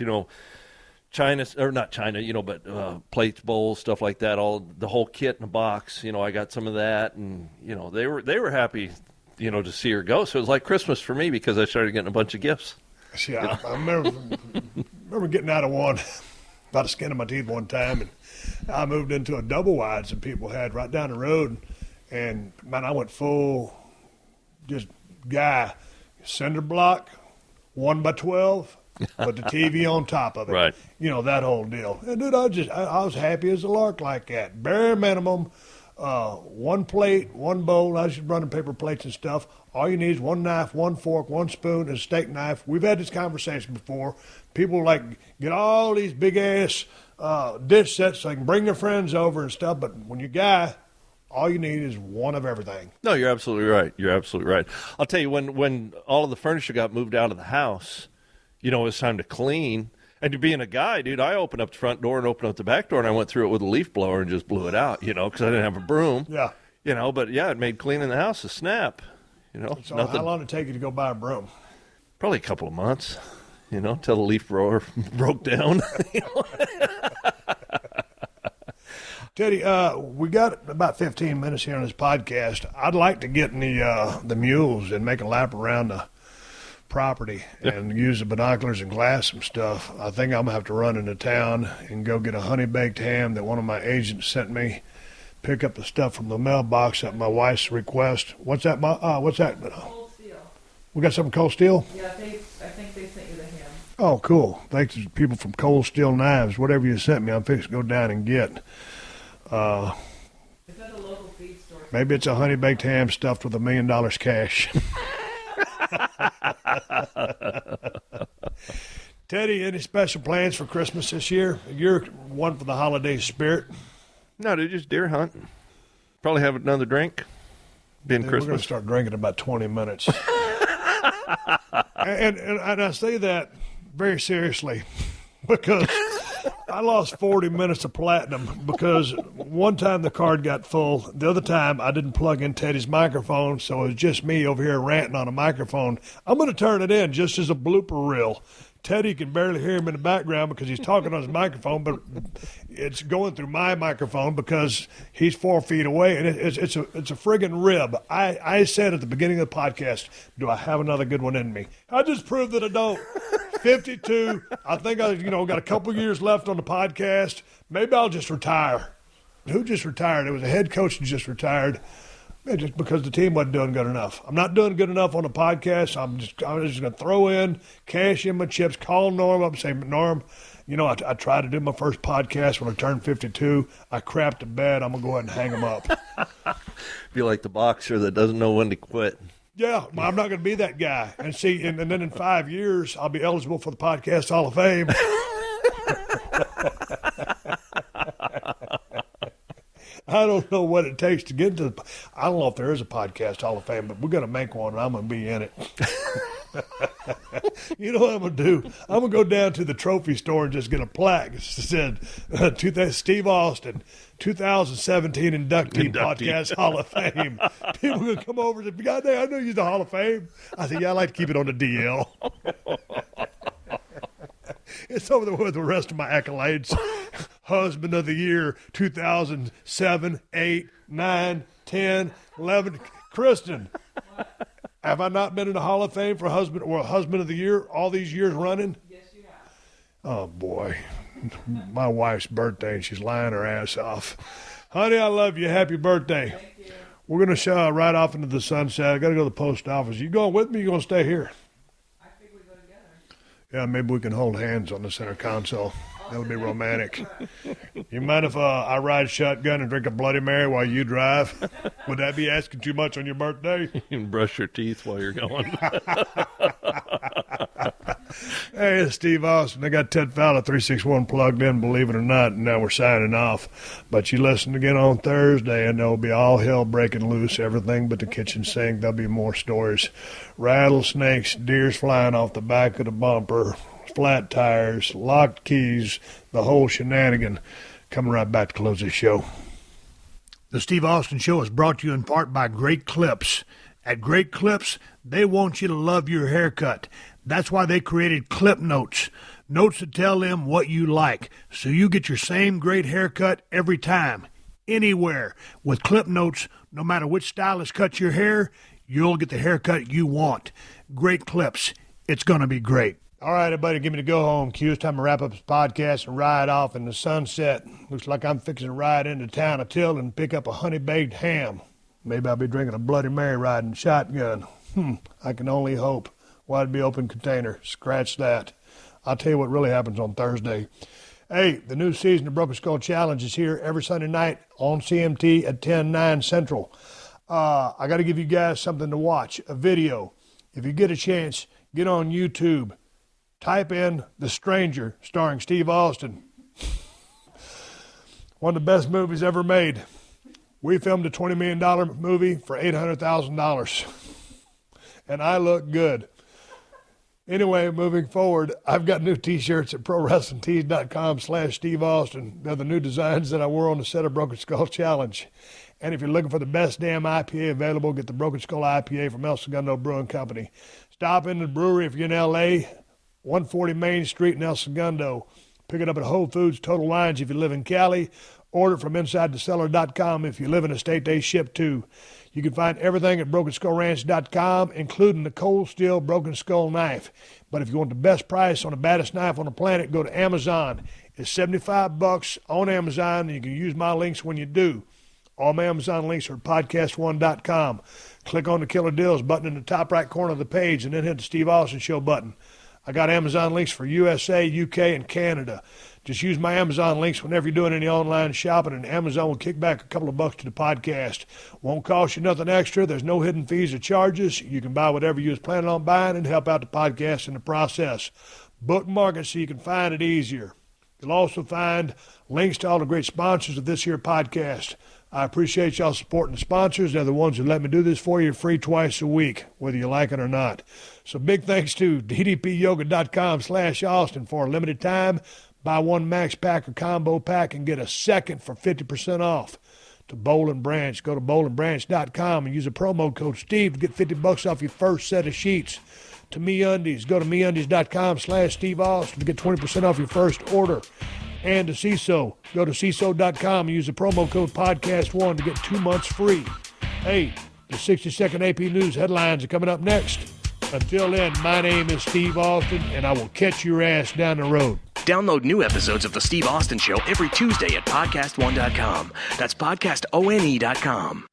China, or not China, but plates, bowls, stuff like that, all the whole kit in a box. I got some of that, and, they were happy, to see her go. So it was like Christmas for me because I started getting a bunch of gifts. See, I remember getting out of one, about the skin of my teeth one time, and I moved into a double wide some people had right down the road, and, man, I went full, just guy, cinder block, 1x12, but the TV on top of it. Right. That whole deal. And, dude, I was happy as a lark like that. Bare minimum, one plate, one bowl. I was just running paper plates and stuff. All you need is one knife, one fork, one spoon, and a steak knife. We've had this conversation before. People get all these big-ass dish sets so they can bring their friends over and stuff, but when you're a guy, all you need is one of everything. No, you're absolutely right. You're absolutely right. I'll tell you, when all of the furniture got moved out of the house, it was time to clean. And being a guy, dude, I opened up the front door and opened up the back door, and I went through it with a leaf blower and just blew it out, because I didn't have a broom. Yeah. But, yeah, it made cleaning the house a snap, So how long did it take you to go buy a broom? Probably a couple of months, till the leaf blower broke down. Teddy, we got about 15 minutes here on this podcast. I'd like to get in the mules and make a lap around the property and use the binoculars and glass and stuff. I think I'm going to have to run into town and go get a honey-baked ham that one of my agents sent me, pick up the stuff from the mailbox at my wife's request. What's that? What's that? Cold Steel. We got something Cold Steel? Yeah, I think they sent you the ham. Oh, cool. Thanks to people from Cold Steel Knives. Whatever you sent me, I'm fixing to go down and get. Is that a local feed store? Maybe it's a honey-baked ham stuffed with $1 million cash. Teddy, any special plans for Christmas this year? You're one for the holiday spirit. No, dude, just deer hunt. Probably have another drink. Being Christmas. We're going to start drinking in about 20 minutes. and I say that very seriously because I lost 40 minutes of platinum because one time the card got full. The other time I didn't plug in Teddy's microphone, so it was just me over here ranting on a microphone. I'm going to turn it in just as a blooper reel. Teddy can barely hear him in the background because he's talking on his microphone, but it's going through my microphone because he's 4 feet away, and it's a friggin' rib. I said at the beginning of the podcast, do I have another good one in me? I just proved that I don't. 52. I think I got a couple years left on the podcast. Maybe I'll just retire. Who just retired? It was a head coach who just retired. Just because the team wasn't doing good enough. I'm not doing good enough on the podcast. I'm just going to throw in, cash in my chips, call Norm up and say, Norm, you know, I tried to do my first podcast when I turned 52. I crapped the bed. I'm going to go ahead and hang them up. Be like the boxer that doesn't know when to quit. Yeah, I'm not going to be that guy. And see, and then in 5 years, I'll be eligible for the Podcast Hall of Fame. I don't know what it takes to get to I don't know if there is a Podcast Hall of Fame, but we're going to make one, and I'm going to be in it. You know what I'm going to do? I'm going to go down to the trophy store and just get a plaque. It said, Steve Austin, 2017 inductee. Podcast Hall of Fame. People are going to come over and say, God damn, I know you're the Hall of Fame. I said, yeah, I like to keep it on the DL. It's over there with the rest of my accolades. Husband of the Year, 2007, 8, 9, 10, 11. Kristen, have I not been in the Hall of Fame for husband of the Year all these years running? Yes, you have. Oh, boy. My wife's birthday, and she's lying her ass off. Honey, I love you. Happy birthday. Thank you. We're going to ride off into the sunset. I got to go to the post office. You going with me or you going to stay here? I think we go together. Yeah, maybe we can hold hands on the center console. That would be romantic. You mind if I ride shotgun and drink a Bloody Mary while you drive? Would that be asking too much on your birthday? You can brush your teeth while you're going. Hey, it's Steve Austin. I got Ted Fowler 361 plugged in, believe it or not, and now we're signing off. But you listen again on Thursday, and there'll be all hell breaking loose, everything but the kitchen sink. There'll be more stories. Rattlesnakes, deers flying off the back of the bumper, flat tires, locked keys, the whole shenanigan. Coming right back to close this show. The Steve Austin Show is brought to you in part by Great Clips. At Great Clips, they want you to love your haircut. That's why they created Clip Notes. Notes that tell them what you like, so you get your same great haircut every time, anywhere. With Clip Notes, no matter which stylist cuts your hair, you'll get the haircut you want. Great Clips. It's going to be great. All right, everybody, give me the go-home cue. It's time to wrap up this podcast and ride off in the sunset. Looks like I'm fixing to ride into town of Tilden and pick up a honey-baked ham. Maybe I'll be drinking a Bloody Mary riding shotgun. I can only hope. Wide be open container. Scratch that. I'll tell you what really happens on Thursday. Hey, the new season of Broken Skull Challenge is here every Sunday night on CMT at 10/9 Central. I got to give you guys something to watch, a video. If you get a chance, get on YouTube. Type in The Stranger, starring Steve Austin. One of the best movies ever made. We filmed a $20 million movie for $800,000. And I look good. Anyway, moving forward, I've got new T-shirts at ProWrestlingTees.com/Steve Austin. They're the new designs that I wore on the set of Broken Skull Challenge. And if you're looking for the best damn IPA available, get the Broken Skull IPA from El Segundo Brewing Company. Stop in the brewery if you're in L.A., 140 Main Street in El Segundo. Pick it up at Whole Foods Total Wines if you live in Cali. Order from InsideTheCellar.com if you live in a state they ship to. You can find everything at BrokenSkullRanch.com, including the cold steel Broken Skull knife. But if you want the best price on the baddest knife on the planet, go to Amazon. It's $75 on Amazon, and you can use my links when you do. All my Amazon links are at PodcastOne.com. Click on the Killer Deals button in the top right corner of the page, and then hit the Steve Austin Show button. I got Amazon links for USA, UK, and Canada. Just use my Amazon links whenever you're doing any online shopping, and Amazon will kick back a couple of bucks to the podcast. Won't cost you nothing extra. There's no hidden fees or charges. You can buy whatever you was planning on buying and help out the podcast in the process. Bookmark it so you can find it easier. You'll also find links to all the great sponsors of this here podcast. I appreciate y'all supporting the sponsors. They're the ones who let me do this for you free twice a week, whether you like it or not. So big thanks to ddpyoga.com/Austin for a limited time. Buy one max pack or combo pack and get a second for 50% off. To Bowl and Branch, go to bowlandbranch.com and use a promo code Steve to get $50 off your first set of sheets. To MeUndies, go to MeUndies.com/Steve Austin to get 20% off your first order. And to CISO, go to CISO.com and use the promo code PodcastOne to get 2 months free. Hey, the 60-second AP News headlines are coming up next. Until then, my name is Steve Austin, and I will catch your ass down the road. Download new episodes of The Steve Austin Show every Tuesday at PodcastOne.com. That's PodcastOne.com.